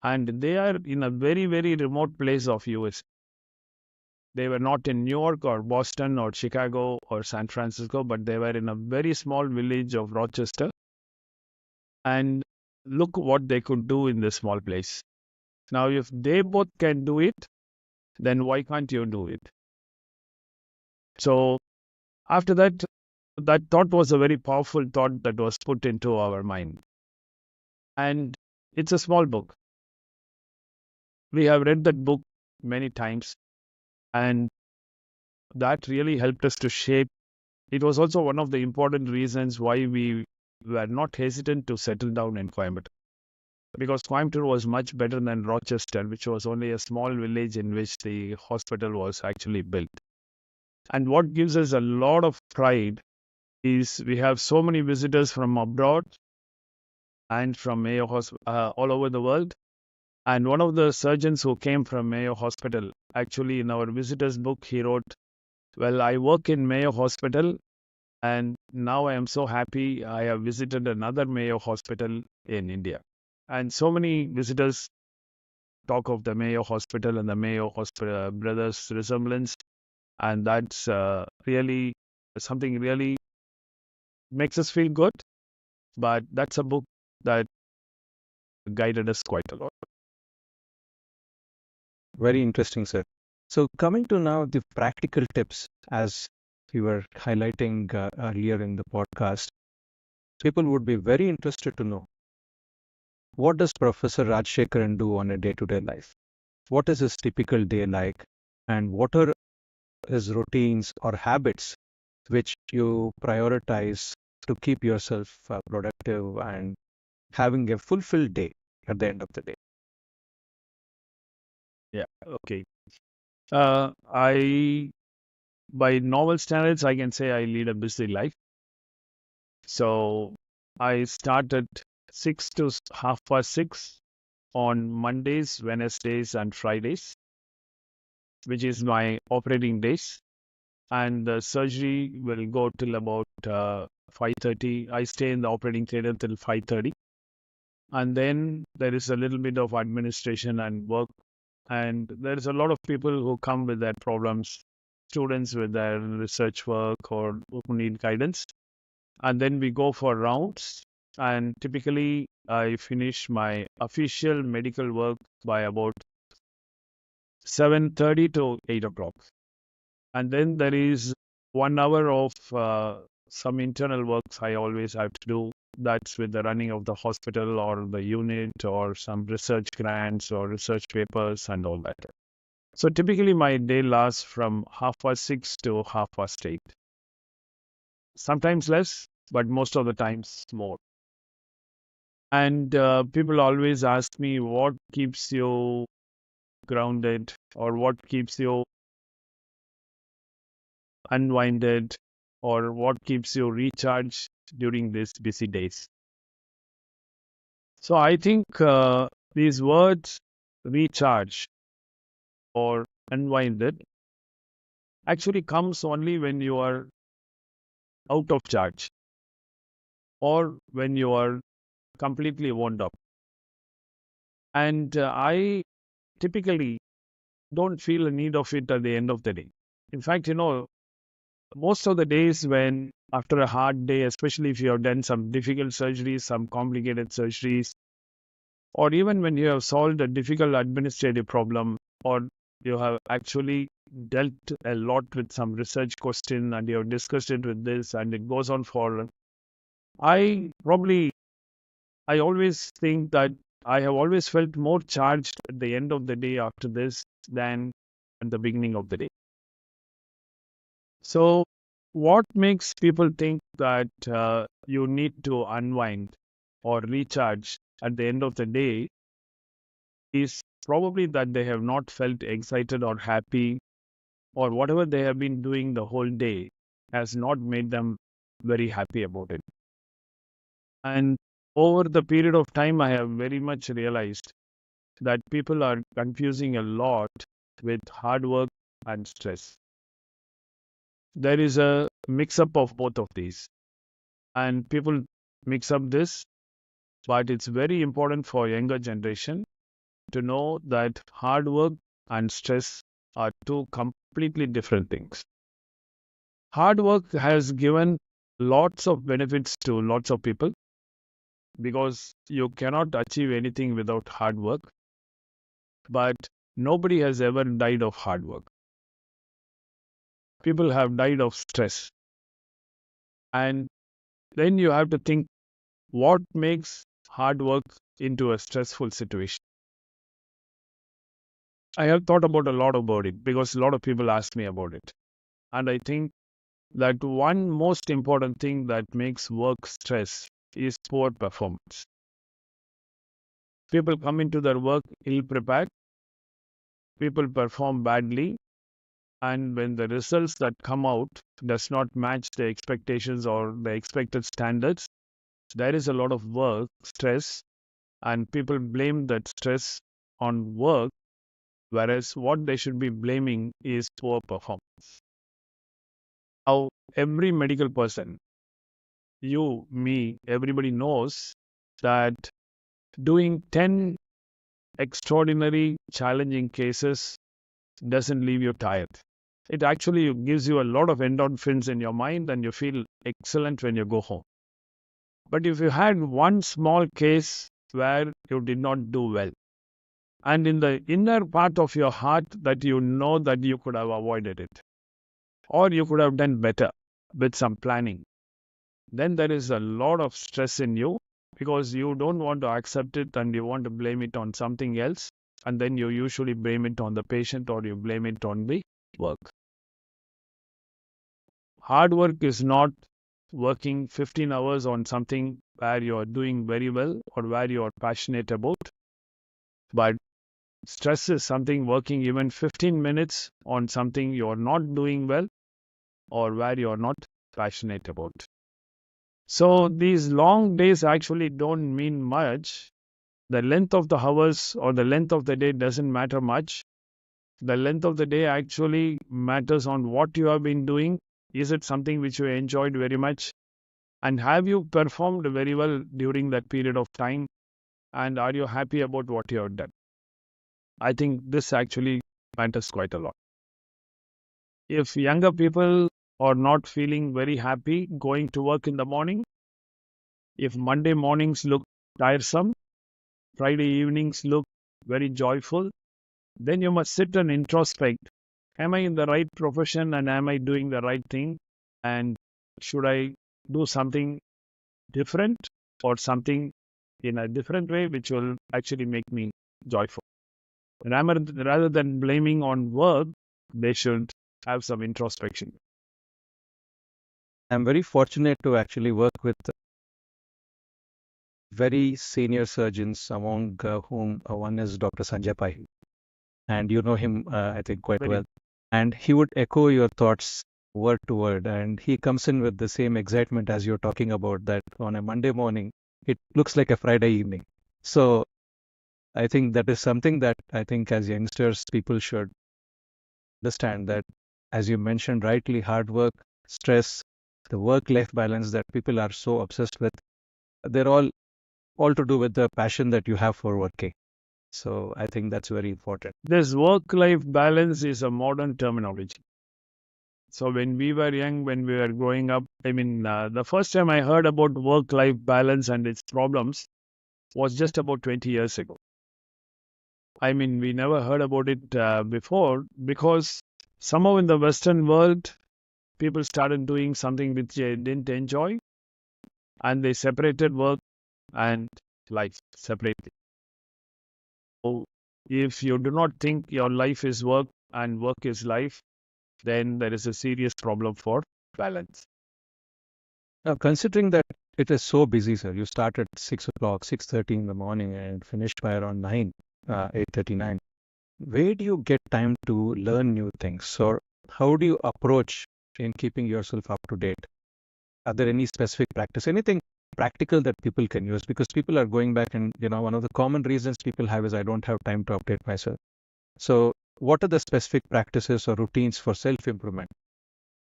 and they are in a very, very remote place of US. They were not in New York or Boston or Chicago or San Francisco, but they were in a very small village of Rochester. And look what they could do in this small place. Now, if they both can do it, then why can't you do it?" So after that, that thought was a very powerful thought that was put into our mind. And it's a small book. We have read that book many times, and that really helped us to shape. It was also one of the important reasons why we were not hesitant to settle down in Coimbatore. Because Coimbatore was much better than Rochester, which was only a small village in which the hospital was actually built. And what gives us a lot of pride is we have so many visitors from abroad and from Mayo Hospital all over the world. And one of the surgeons who came from Mayo Hospital, actually in our visitors book, he wrote, "Well, I work in Mayo Hospital, and now I am so happy I have visited another Mayo Hospital in India." And so many visitors talk of the Mayo Hospital and the Mayo Hospital brothers resemblance, and that's really something really makes us feel good. But that's a book that guided us quite a lot. Very interesting, sir. So coming to now the practical tips, as we were highlighting earlier in the podcast, people would be very interested to know, what does Professor Rajasekaran do on a day-to-day life? What is his typical day like? And what are his routines or habits which you prioritize to keep yourself productive and having a fulfilled day at the end of the day? Yeah. Okay. By normal standards, I can say I lead a busy life. So I start at 6 to 6:30 on Mondays, Wednesdays, and Fridays, which is my operating days. And the surgery will go till about 5:30. I stay in the operating theater till 5:30. And then there is a little bit of administration and work. And there is a lot of people who come with their problems, students with their research work or who need guidance. And then we go for rounds. And typically, I finish my official medical work by about 7:30 to 8 o'clock. And then there is 1 hour of some internal works I always have to do. That's with the running of the hospital or the unit or some research grants or research papers and all that. So typically my day lasts from 6:30 to 8:30. Sometimes less, but most of the times more. And people always ask me what keeps you grounded or what keeps you unwinded or what keeps you recharged during these busy days. So I think these words, recharge or unwinded, actually comes only when you are out of charge or when you are completely wound up. And I typically don't feel a need of it at the end of the day. In fact, most of the days when after a hard day, especially if you have done some difficult surgeries, some complicated surgeries, or even when you have solved a difficult administrative problem, or you have actually dealt a lot with some research question and you have discussed it with this and it goes on for, I always think that I have always felt more charged at the end of the day after this than at the beginning of the day. So What makes people think that you need to unwind or recharge at the end of the day is probably that they have not felt excited or happy, or whatever they have been doing the whole day has not made them very happy about it. And over the period of time, I have very much realized that people are confusing a lot with hard work and stress. There is a mix up of both of these, and people mix up this, but it's very important for younger generation to know that hard work and stress are two completely different things. Hard work has given lots of benefits to lots of people because you cannot achieve anything without hard work, but nobody has ever died of hard work. People have died of stress. And then you have to think what makes hard work into a stressful situation. I have thought about a lot about it because a lot of people ask me about it. And I think that one most important thing that makes work stress is poor performance. People come into their work ill prepared, people perform badly, and when the results that come out does not match the expectations or the expected standards, there is a lot of work stress, and people blame that stress on work, whereas what they should be blaming is poor performance. Now, every medical person, you, me, everybody knows that doing 10 extraordinary challenging cases doesn't leave you tired. It actually gives you a lot of endorphins in your mind and you feel excellent when you go home. But if you had one small case where you did not do well, and in the inner part of your heart that you know that you could have avoided it, or you could have done better with some planning, then there is a lot of stress in you because you don't want to accept it and you want to blame it on something else. And then you usually blame it on the patient or you blame it on the work. Hard work is not working 15 hours on something where you are doing very well or where you are passionate about, but stress is something working even 15 minutes on something you are not doing well or where you are not passionate about. So these long days actually don't mean much. The length of the hours or the length of the day doesn't matter much. The length of the day actually matters on what you have been doing. Is it something which you enjoyed very much? And have you performed very well during that period of time? And are you happy about what you have done? I think this actually matters quite a lot. If younger people are not feeling very happy going to work in the morning, if Monday mornings look tiresome, Friday evenings look very joyful, then you must sit and introspect. Am I in the right profession and am I doing the right thing? And should I do something different or something in a different way which will actually make me joyful? Rather than blaming on work, they should have some introspection. I'm very fortunate to actually work with very senior surgeons, among whom one is Dr. Sanjay Pai. And you know him, I think, quite Very well. And he would echo your thoughts word to word. And he comes in with the same excitement as you're talking about, that on a Monday morning, it looks like a Friday evening. So I think that is something that I think as youngsters, people should understand that, as you mentioned rightly, hard work, stress, the work-life balance that people are so obsessed with, they're all to do with the passion that you have for working. So I think that's very important. This work-life balance is a modern terminology. So when we were young, when we were growing up, the first time I heard about work-life balance and its problems was just about 20 years ago. We never heard about it before because somehow in the Western world, people started doing something which they didn't enjoy and they separated work and life separately. So if you do not think your life is work and work is life, then there is a serious problem for balance. Now, considering that it is so busy, sir, you start at 6 o'clock, 6:30 in the morning and finish by around 9, 8:39. Where do you get time to learn new things? Or how do you approach in keeping yourself up to date? Are there any specific practice, anything practical that people can use? Because people are going back and, one of the common reasons people have is I don't have time to update myself. So what are the specific practices or routines for self-improvement?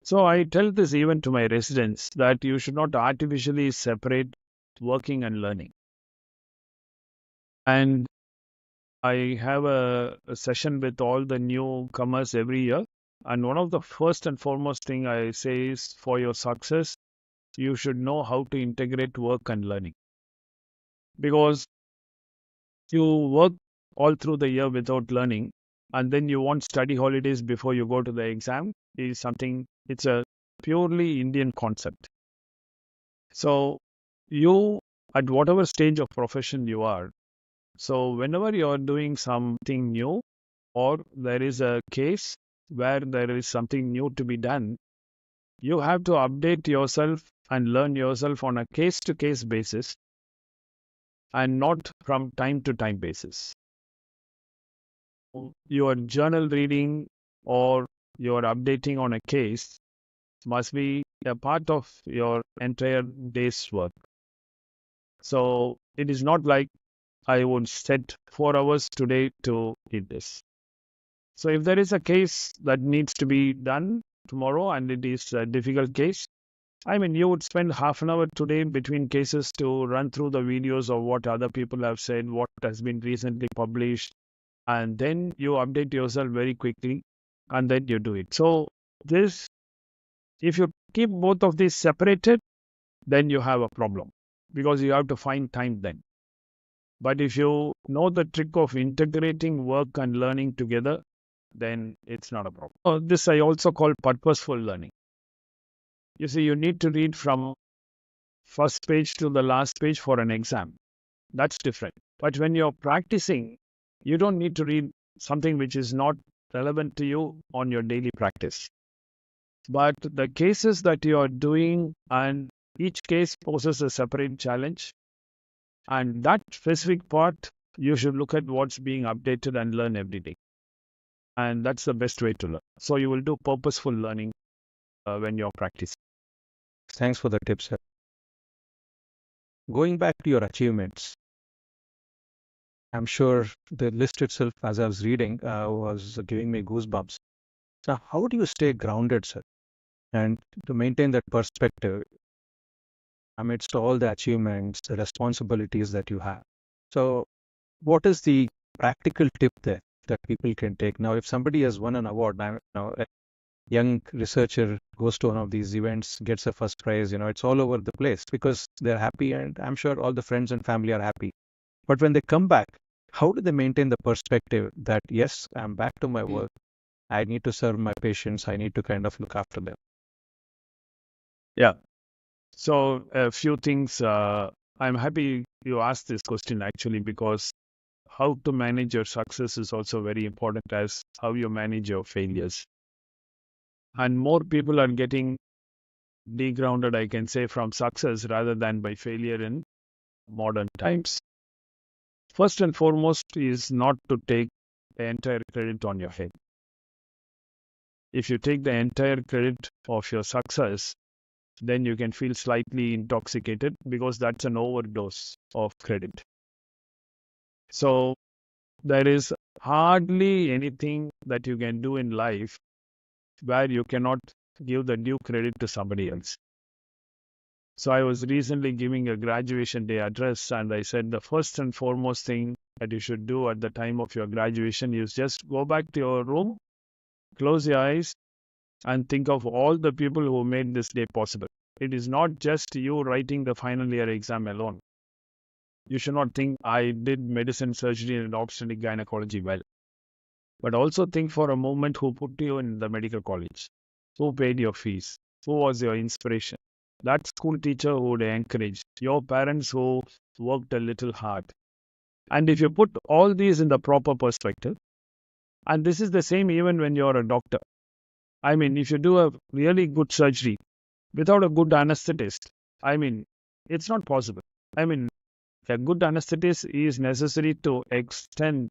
So I tell this even to my residents that you should not artificially separate working and learning. And I have a session with all the newcomers every year. And one of the first and foremost thing I say is for your success, you should know how to integrate work and learning. Because you work all through the year without learning, and then you want study holidays before you go to the exam is something, it's a purely Indian concept. So you, at whatever stage of profession you are, so whenever you are doing something new or there is a case where there is something new to be done, you have to update yourself and learn yourself on a case to case basis and not from time to time basis. Your journal reading or your updating on a case must be a part of your entire day's work. So it is not like I would set 4 hours today to read this. So if there is a case that needs to be done tomorrow and it is a difficult case, I mean, you would spend half an hour today between cases to run through the videos of what other people have said, what has been recently published, and then you update yourself very quickly and then you do it. So this, if you keep both of these separated, then you have a problem because you have to find time then. But if you know the trick of integrating work and learning together, then it's not a problem. This I also call purposeful learning. You see, you need to read from first page to the last page for an exam. That's different. But when you're practicing, you don't need to read something which is not relevant to you on your daily practice. But the cases that you are doing, and each case poses a separate challenge. And that specific part, you should look at what's being updated and learn every day. And that's the best way to learn. So you will do purposeful learning when you're practicing. Thanks for the tips, sir. Going back to your achievements, I'm sure the list itself, as I was reading, was giving me goosebumps. Now, how do you stay grounded, sir, and to maintain that perspective amidst all the achievements, the responsibilities that you have? So, what is the practical tip there that people can take? Now, if somebody has won an award, now a young researcher goes to one of these events, gets a first prize, it's all over the place because they're happy, and I'm sure all the friends and family are happy. But when they come back, how do they maintain the perspective that, yes, I'm back to my work. I need to serve my patients. I need to kind of look after them. Yeah. So a few things. I'm happy you asked this question actually because how to manage your success is also very important as how you manage your failures. And more people are getting degrounded, I can say, from success rather than by failure in modern times. First and foremost is not to take the entire credit on your head. If you take the entire credit of your success, then you can feel slightly intoxicated because that's an overdose of credit. So there is hardly anything that you can do in life where you cannot give the due credit to somebody else. So I was recently giving a graduation day address and I said the first and foremost thing that you should do at the time of your graduation is just go back to your room, close your eyes and think of all the people who made this day possible. It is not just you writing the final year exam alone. You should not think I did medicine, surgery and obstetric gynecology well. But also think for a moment who put you in the medical college, who paid your fees, who was your inspiration. That school teacher who would encourage, your parents who worked a little hard. And if you put all these in the proper perspective, and this is the same even when you're a doctor. I mean, if you do a really good surgery, Without a good anesthetist, it's not possible. I mean, a good anesthetist is necessary to extend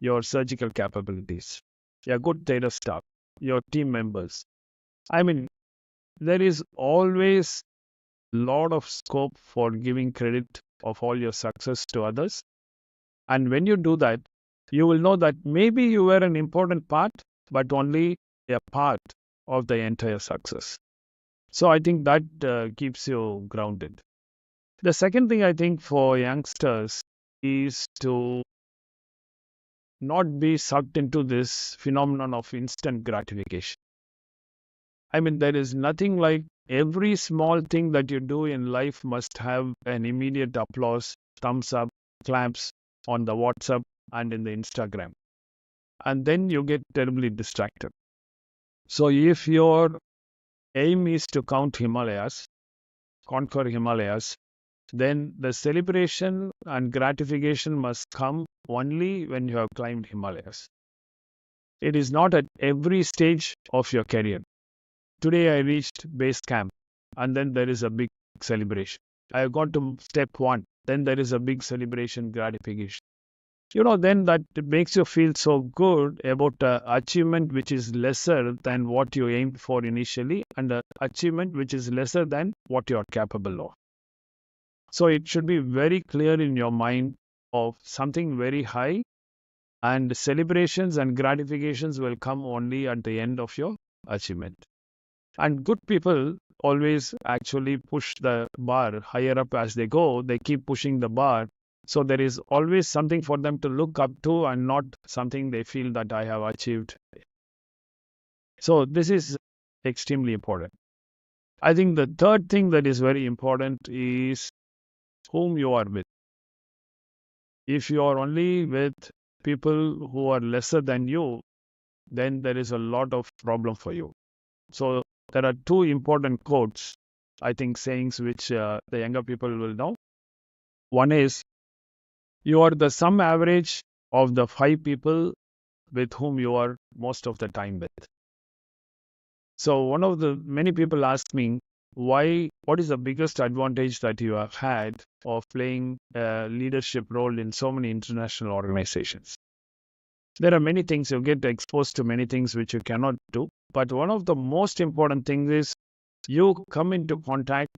your surgical capabilities, a good theater staff, your team members. I mean, there is always a lot of scope for giving credit of all your success to others. And when you do that, you will know that maybe you were an important part, but only a part of the entire success. So I think that keeps you grounded. The second thing I think for youngsters is to not be sucked into this phenomenon of instant gratification. There is nothing like every small thing that you do in life must have an immediate applause, thumbs up, claps on the WhatsApp and in the Instagram. And then you get terribly distracted. So if your aim is to conquer Himalayas, then the celebration and gratification must come only when you have climbed Himalayas. It is not at every stage of your career. Today I reached base camp, and then there is a big celebration. I have got to step 1, then there is a big celebration, gratification. Then that makes you feel so good about an achievement which is lesser than what you aimed for initially, and an achievement which is lesser than what you are capable of. So it should be very clear in your mind of something very high, and celebrations and gratifications will come only at the end of your achievement. And good people always actually push the bar higher up as they go. They keep pushing the bar. So there is always something for them to look up to and not something they feel that I have achieved. So this is extremely important. I think the third thing that is very important is whom you are with. If you are only with people who are lesser than you, then there is a lot of problem for you. So there are 2 important quotes, I think sayings which the younger people will know. One is, you are the sum average of the 5 people with whom you are most of the time with. So many people ask me, what is the biggest advantage that you have had of playing a leadership role in so many international organizations? There are many things. You get exposed to many things which you cannot do. But one of the most important things is you come into contact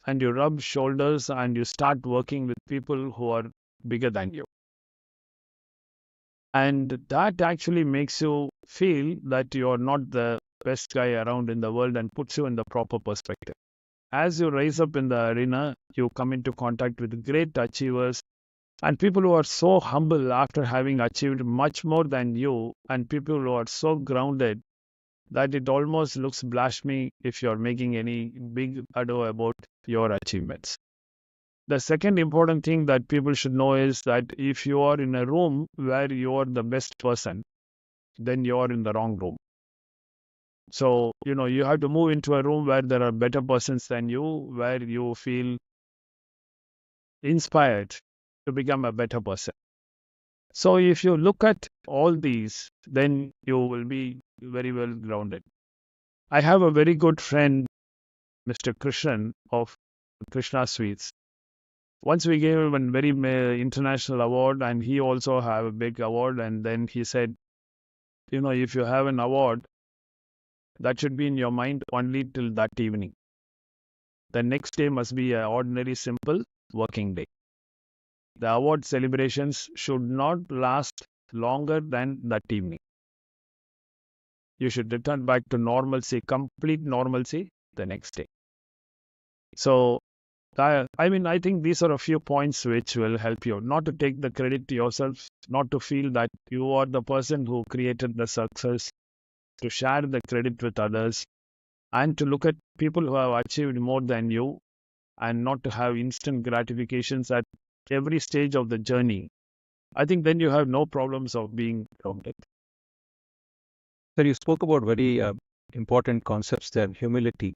and you rub shoulders and you start working with people who are bigger than you. And that actually makes you feel that you are not the best guy around in the world and puts you in the proper perspective. As you rise up in the arena, you come into contact with great achievers and people who are so humble after having achieved much more than you, and people who are so grounded that it almost looks blasphemy if you're making any big ado about your achievements. The second important thing that people should know is that if you are in a room where you are the best person, then you are in the wrong room. So, you have to move into a room where there are better persons than you, where you feel inspired to become a better person. So if you look at all these, then you will be very well grounded. I have a very good friend, Mr. Krishnan of Krishna Sweets. Once we gave him a very international award, and he also have a big award, and then he said, if you have an award, that should be in your mind only till that evening. The next day must be an ordinary, simple working day. The award celebrations should not last longer than that evening. You should return back to normalcy, complete normalcy, the next day. So, I think these are a few points which will help you. Not to take the credit to yourself, not to feel that you are the person who created the success, to share the credit with others, and to look at people who have achieved more than you, and not to have instant gratifications at every stage of the journey. I think then you have no problems of being grounded. Sir, you spoke about very important concepts there: humility,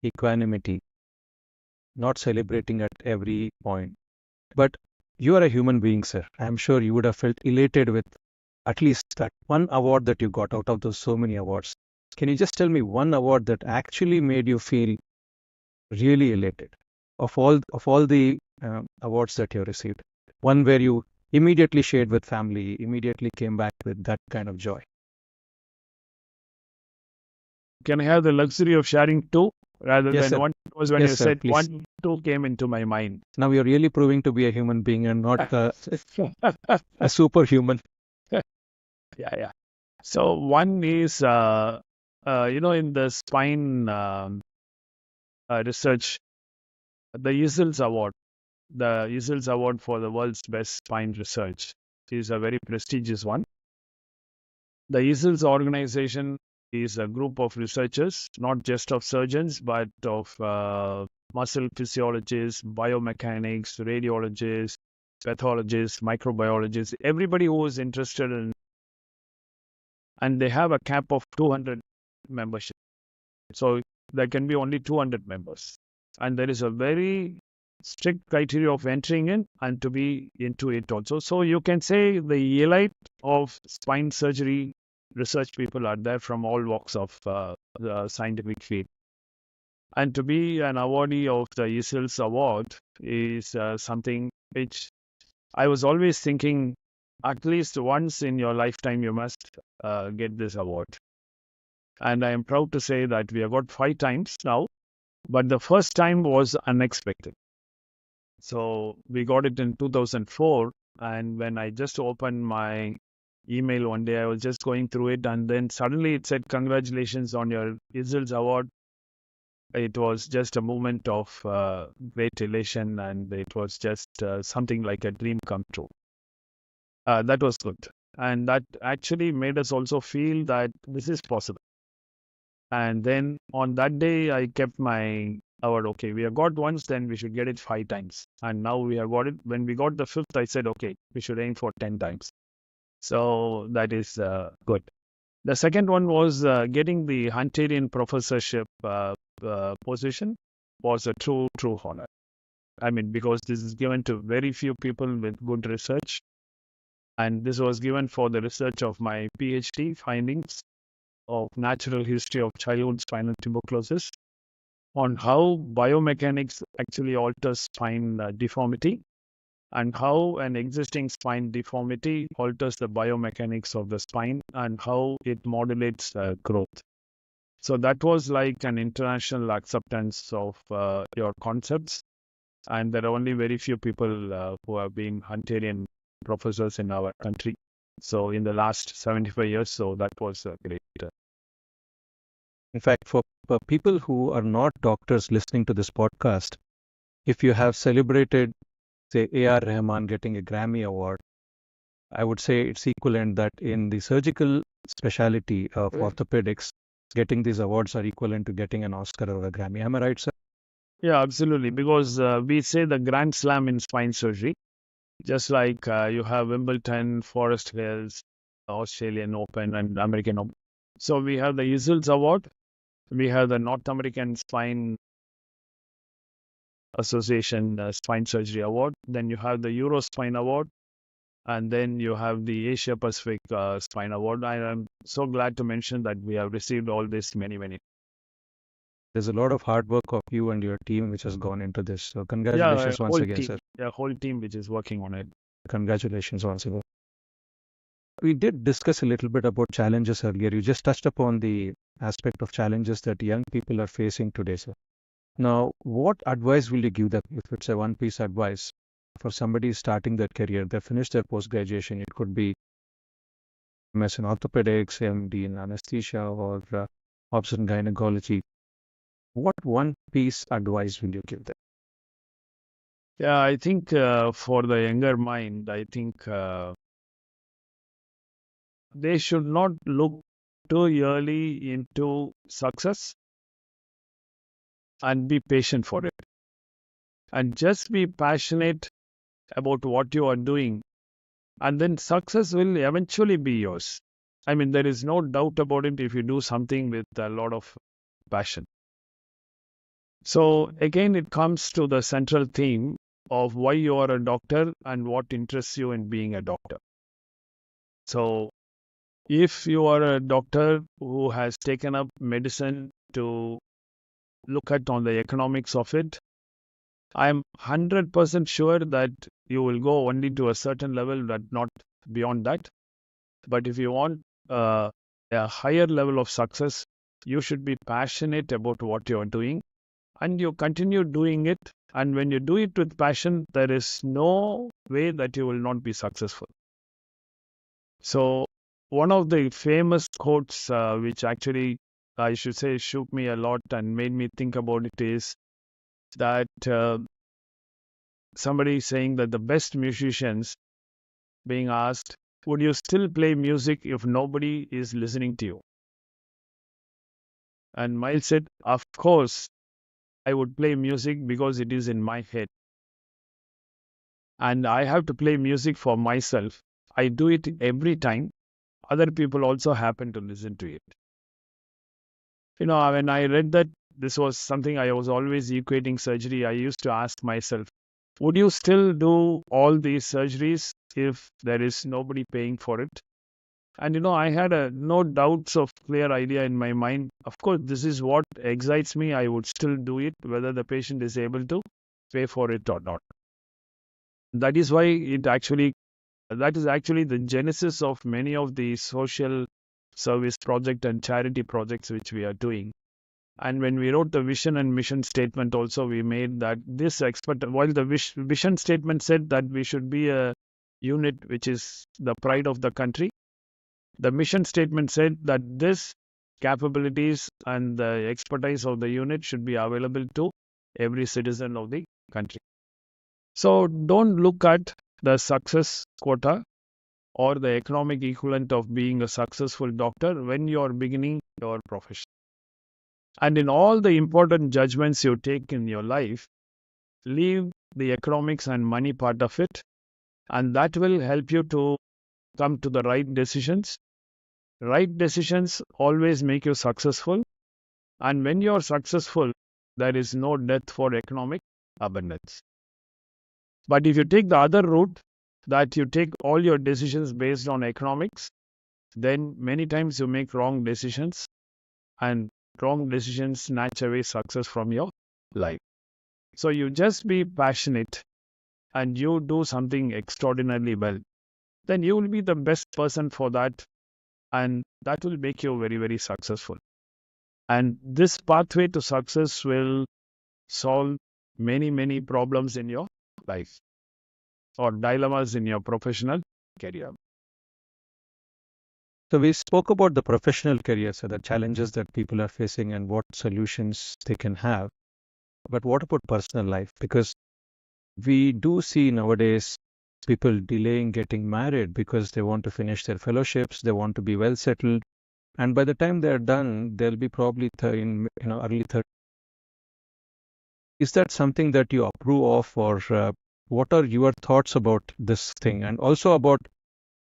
equanimity, not celebrating at every point. But you are a human being, sir. I'm sure you would have felt elated with at least that one award that you got out of those so many awards. Can you just tell me one award that actually made you feel really elated of all the awards that you received? One where you immediately shared with family, immediately came back with that kind of joy. Can I have the luxury of sharing two rather Yes, than sir. one? Because when Yes, you sir. said Please. one, two came into my mind. Now you're really proving to be a human being and not a superhuman. Yeah, yeah. So one is, in the spine research, the Easels Award, the Easels Award for the world's best spine research is a very prestigious one. The Easels organization is a group of researchers, not just of surgeons, but of muscle physiologists, biomechanics, radiologists, pathologists, microbiologists, everybody who is interested in, and they have a cap of 200 membership. So there can be only 200 members. And there is a very strict criteria of entering in and to be into it also. So you can say the elite of spine surgery research people are there from all walks of the scientific field. And to be an awardee of the ESILS award is something which I was always thinking at least once in your lifetime you must get this award. And I am proud to say that we have got 5 times now, but the first time was unexpected. So we got it in 2004, and when I just opened my email one day, I was just going through it, and then suddenly it said, "Congratulations on your ESILS award." It was just a moment of great elation, and it was just something like a dream come true. That was good. And that actually made us also feel that this is possible. And then on that day, I kept my award. Okay, we have got once, then we should get it 5 times. And now we have got it. When we got the fifth, I said, okay, we should aim for 10 times. So that is good. The second one was getting the Hunterian professorship position was a true honor. I mean, because this is given to very few people with good research. And this was given for the research of my PhD findings of natural history of childhood spinal tuberculosis on how biomechanics actually alters spine deformity and how an existing spine deformity alters the biomechanics of the spine and how it modulates growth. So that was like an international acceptance of your concepts. And there are only very few people who have been Hunterian professors in our country. So in the last 75 years, so that was great. In fact, for people who are not doctors listening to this podcast, if you have celebrated, say, A.R. Rahman getting a Grammy Award, I would say it's equivalent that in the surgical specialty of orthopedics, getting these awards are equivalent to getting an Oscar or a Grammy. Am I right, sir? Yeah, absolutely. Because we say the Grand Slam in spine surgery, just like you have Wimbledon, Forest Hills, Australian Open, and American Open. So we have the Easels Award. We have the North American Spine Association Spine Surgery Award. Then you have the Euro Spine Award. And then you have the Asia Pacific Spine Award. I am so glad to mention that we have received all this many. There's a lot of hard work of you and your team which has gone into this. So Yeah, a congratulations once whole again, team. sir. Yeah, whole team which is working on it. Congratulations once again. We did discuss a little bit about challenges earlier. You just touched upon the aspect of challenges that young people are facing today, sir. Now, what advice will you give them if it's a one-piece advice for somebody starting their career? They finished their post-graduation. It could be MS in orthopedics, MD in anesthesia, or obs in gynecology. What one-piece advice will you give them? Yeah, I think for the younger mind, I think they should not look too early into success and be patient for it. And just be passionate about what you are doing. And then success will eventually be yours. I mean, there is no doubt about it if you do something with a lot of passion. So again, it comes to the central theme of why you are a doctor and what interests you in being a doctor. So if you are a doctor who has taken up medicine to look at on the economics of it, I'm 100% sure that you will go only to a certain level, but not beyond that. But if you want a higher level of success, you should be passionate about what you are doing and you continue doing it. And when you do it with passion, there is no way that you will not be successful. So, one of the famous quotes, which actually I should say shook me a lot and made me think about it, is that somebody saying that the best musicians being asked, would you still play music if nobody is listening to you? And Miles said, of course, I would play music because it is in my head. And I have to play music for myself. I do it every time. Other people also happen to listen to it. When I read that, this was something I was always equating surgery. I used to ask myself, would you still do all these surgeries if there is nobody paying for it? And I had no doubts of clear idea in my mind. Of course, this is what excites me. I would still do it, whether the patient is able to pay for it or not. That is why that is actually the genesis of many of the social service project and charity projects which we are doing. And when we wrote the vision and mission statement also, we made that while the vision statement said that we should be a unit which is the pride of the country, the mission statement said that this capabilities and the expertise of the unit should be available to every citizen of the country. So don't look at the success quota or the economic equivalent of being a successful doctor when you are beginning your profession. And in all the important judgments you take in your life, leave the economics and money part of it, and that will help you to come to the right decisions. Right decisions always make you successful, and when you are successful, there is no death for economic abundance. But if you take the other route, that you take all your decisions based on economics, then many times you make wrong decisions, and wrong decisions snatch away success from your life. So you just be passionate and you do something extraordinarily well. Then you will be the best person for that, and that will make you very, very successful. And this pathway to success will solve many, many problems in your life or dilemmas in your professional career. So we spoke about the professional career, so the challenges that people are facing and what solutions they can have. But what about personal life? Because we do see nowadays people delaying getting married because they want to finish their fellowships, they want to be well settled, and by the time they're done, they'll be probably in early 30s. Is that something that you approve of, or what are your thoughts about this thing, and also about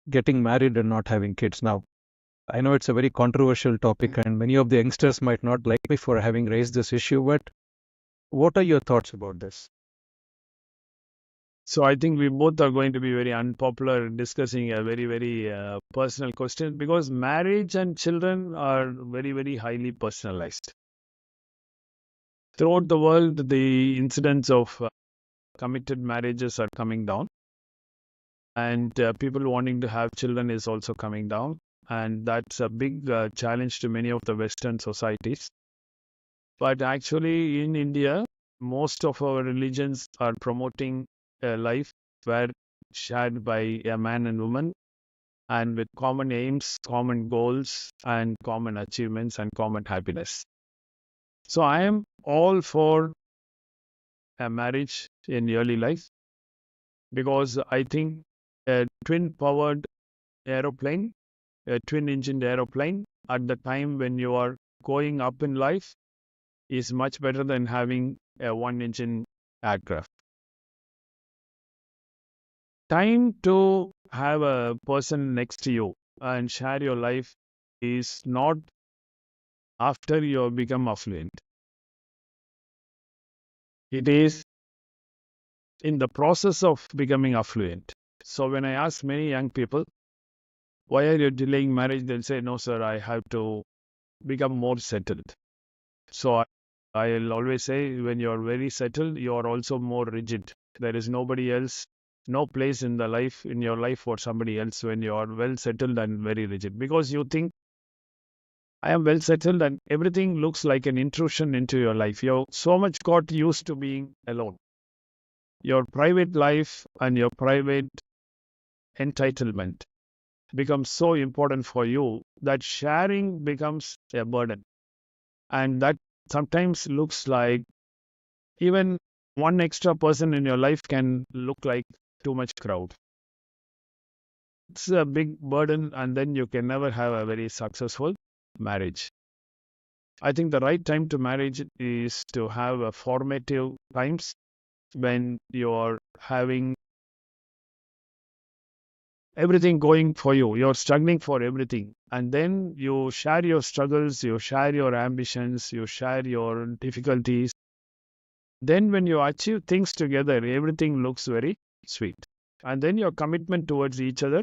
getting married and not having kids? Now, I know it's a very controversial topic, and many of the youngsters might not like me for having raised this issue, but what are your thoughts about this? So I think we both are going to be very unpopular in discussing a very, very personal question, because marriage and children are very, very highly personalized. Throughout the world, the incidence of committed marriages are coming down, and people wanting to have children is also coming down. And that's a big challenge to many of the Western societies. But actually, in India, most of our religions are promoting a life where shared by a man and woman, and with common aims, common goals, and common achievements and common happiness. So I am all for a marriage in early life, because I think a twin-powered aeroplane, a twin-engined aeroplane, at the time when you are going up in life is much better than having a one-engine aircraft. Time to have a person next to you and share your life is not after you become affluent. It is in the process of becoming affluent. So when I ask many young people, why are you delaying marriage? They'll say, no, sir, I have to become more settled. So I'll always say when you're very settled, you're also more rigid. There is nobody else, no place in the life, in your life for somebody else when you're well settled and very rigid. Because you think, I am well settled and everything looks like an intrusion into your life. You're so much got used to being alone. Your private life and your private entitlement becomes so important for you that sharing becomes a burden. And that sometimes looks like even one extra person in your life can look like too much crowd. It's a big burden, and then you can never have a very successful marriage. I think the right time to marriage is to have a formative times when you're having everything going for you. You're struggling for everything. And then you share your struggles, you share your ambitions, you share your difficulties. Then when you achieve things together, everything looks very sweet. And then your commitment towards each other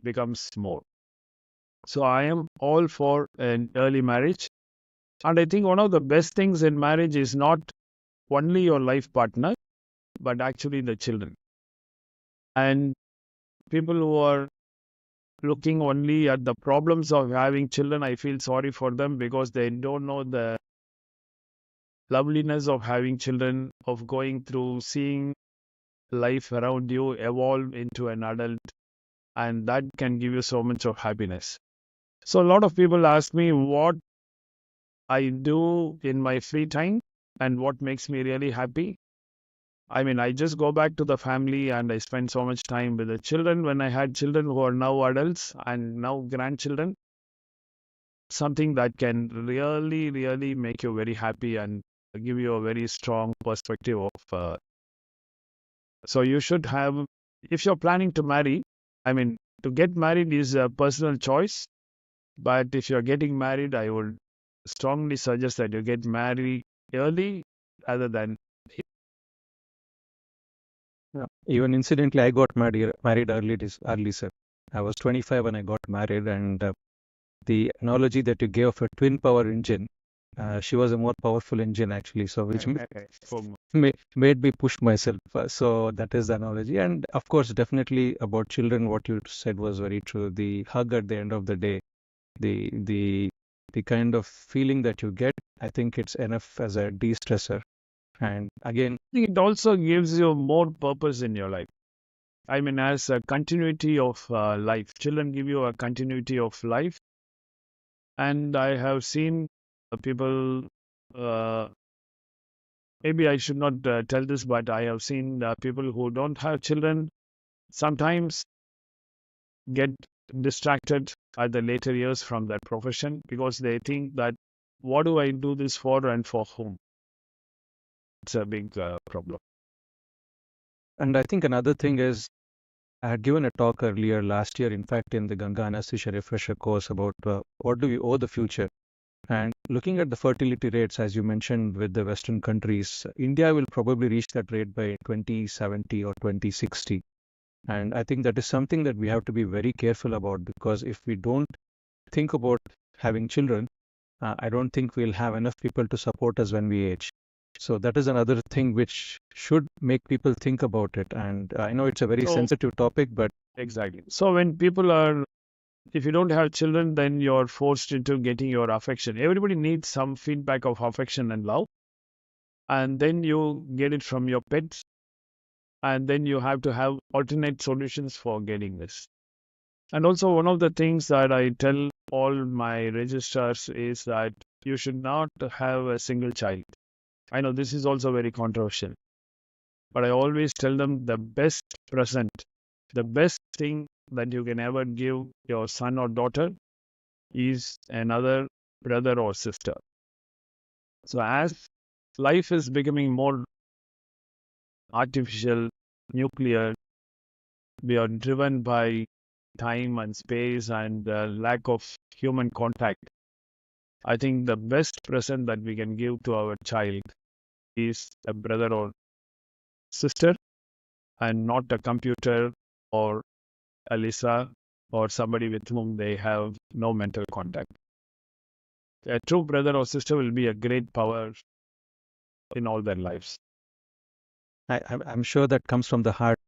becomes more. So I am all for an early marriage. And I think one of the best things in marriage is not only your life partner, but actually the children. And people who are looking only at the problems of having children, I feel sorry for them because they don't know the loveliness of having children, of going through, seeing life around you evolve into an adult, and that can give you so much of happiness. So, a lot of people ask me what I do in my free time and what makes me really happy. I mean, I just go back to the family and I spend so much time with the children. When I had children who are now adults and now grandchildren, something that can really, really make you very happy and give you a very strong perspective of. So you should have, if you're planning to marry, I mean, to get married is a personal choice. But if you're getting married, I would strongly suggest that you get married early rather than. Yeah. Even incidentally, I got married early, sir. I was 25 when I got married, and the analogy that you gave of a twin power engine, she was a more powerful engine actually, so which made me push myself. So that is the analogy. And of course, definitely about children, what you said was very true. The hug at the end of the day, the the the kind of feeling that you get, I think it's enough as a de-stressor. And again, It also gives you more purpose in your life. I mean, as a continuity of life, children give you a continuity of life. And I have seen people, uh, maybe I should not tell this, but I have seen people who don't have children sometimes get distracted at the later years from that profession because they think that what do I do this for and for whom? It's a big problem. and I think another thing is I had given a talk earlier last year, in fact, in the Ganga Anesthesia refresher course about what do we owe the future. And looking at the fertility rates, as you mentioned, with the Western countries, India will probably reach that rate by 2070 or 2060. And I think that is something that we have to be very careful about, because if we don't think about having children, I don't think we'll have enough people to support us when we age. So that is another thing which should make people think about it. And I know it's a very So, sensitive topic, but exactly. So when people are, if you don't have children, then you're forced into getting your affection. Everybody needs some feedback of affection and love. And then you get it from your pets. And then you have to have alternate solutions for getting this. And also, one of the things that I tell all my registrars is that you should not have a single child. I know this is also very controversial, but I always tell them the best present, the best thing that you can ever give your son or daughter is another brother or sister. So, as life is becoming more artificial, nuclear, we are driven by time and space and lack of human contact. I think the best present that we can give to our child is a brother or sister and not a computer or a Lisa or somebody with whom they have no mental contact. A true brother or sister will be a great power in all their lives. I'm sure that comes from the heart,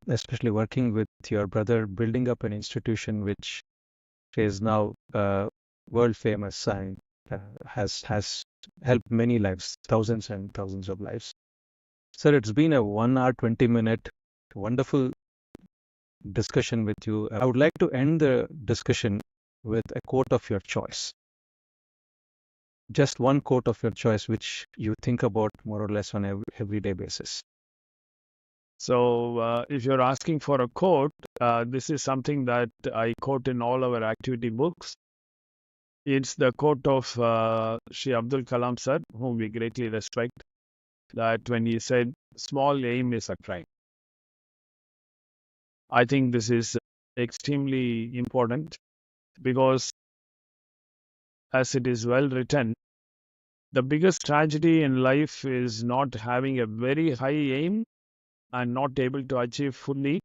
especially working with your brother, building up an institution which is now world famous and has helped many lives, thousands and thousands of lives. Sir, it's been a 1 hour, 20-minute wonderful discussion with you. I would like to end the discussion with a quote of your choice. Just one quote of your choice, which you think about more or less on an everyday basis. So if you're asking for a quote, this is something that I quote in all our activity books. It's the quote of Shri Abdul Kalam sir, whom we greatly respect, that when he said, "Small aim is a crime." I think this is extremely important because, as it is well written, the biggest tragedy in life is not having a very high aim and not able to achieve fully,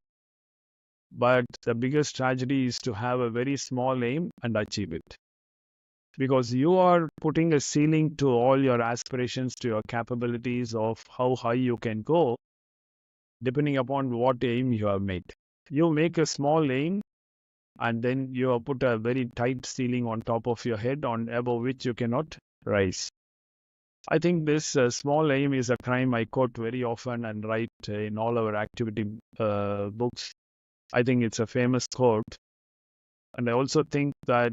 but the biggest tragedy is to have a very small aim and achieve it. Because you are putting a ceiling to all your aspirations, to your capabilities of how high you can go, depending upon what aim you have made. You make a small aim and then you have put a very tight ceiling on top of your head, on above which you cannot rise. I think this small aim is a crime I quote very often and write in all our activity books. I think it's a famous quote. And I also think that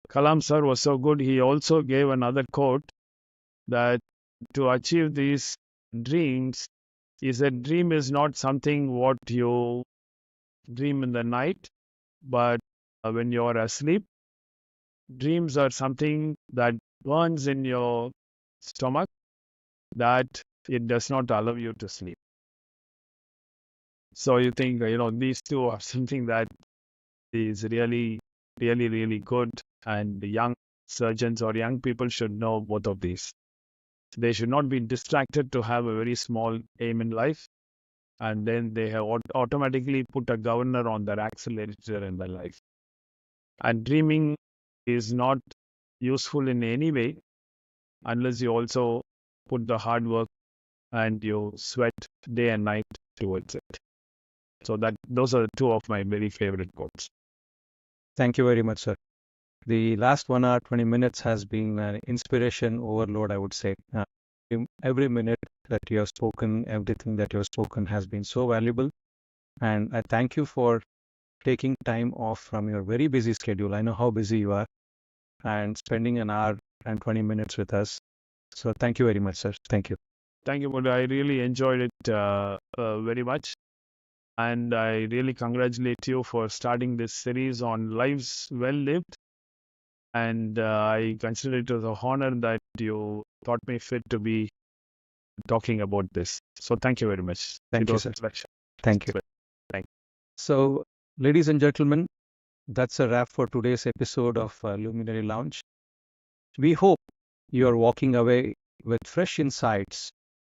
Kalam sir was so good, he also gave another quote that to achieve these dreams, he said, dream is not something what you dream in the night, but when you are asleep, dreams are something that burns in your stomach, that it does not allow you to sleep. So you think, these two are something that is really, really, really good. And the young surgeons or young people should know both of these. They should not be distracted to have a very small aim in life. And then they have automatically put a governor on their accelerator in their life. And dreaming is not useful in any way unless you also put the hard work and you sweat day and night towards it. So those are two of my very favorite quotes. Thank you very much, sir. The last 1 hour, 20 minutes has been an inspiration overload, I would say. Every minute that you have spoken, everything that you have spoken has been so valuable. And I thank you for taking time off from your very busy schedule. I know how busy you are, and spending 1 hour and 20 minutes with us. So thank you very much, sir. Thank you. Thank you, Buddha. I really enjoyed it very much. And I really congratulate you for starting this series on lives well lived. And I consider it as an honor that you thought me fit to be talking about this. So thank you very much. Thank you, sir. Thank you. Thank you. So, ladies and gentlemen, that's a wrap for today's episode of Luminary Lounge. We hope you are walking away with fresh insights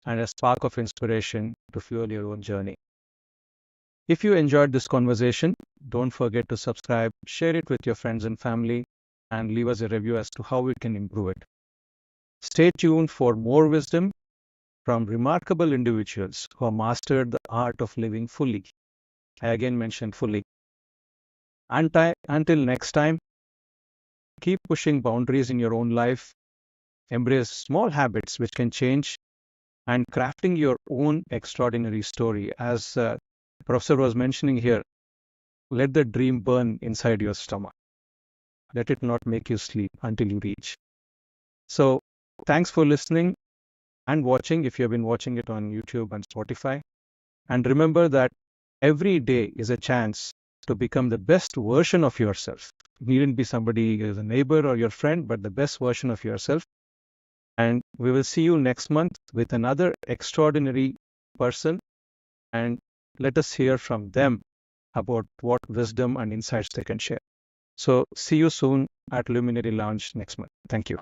and a spark of inspiration to fuel your own journey. If you enjoyed this conversation, don't forget to subscribe, share it with your friends and family, and leave us a review as to how we can improve it. Stay tuned for more wisdom from remarkable individuals who have mastered the art of living fully. I again mentioned fully. Until next time, keep pushing boundaries in your own life, embrace small habits which can change, and crafting your own extraordinary story. As Professor was mentioning here, let the dream burn inside your stomach. Let it not make you sleep until you reach. So, thanks for listening and watching if you have been watching it on YouTube and Spotify. And remember that every day is a chance to become the best version of yourself. You needn't be somebody who is a neighbor or your friend, but the best version of yourself. And we will see you next month with another extraordinary person. And let us hear from them about what wisdom and insights they can share. So see you soon at Luminary Lounge next month. Thank you.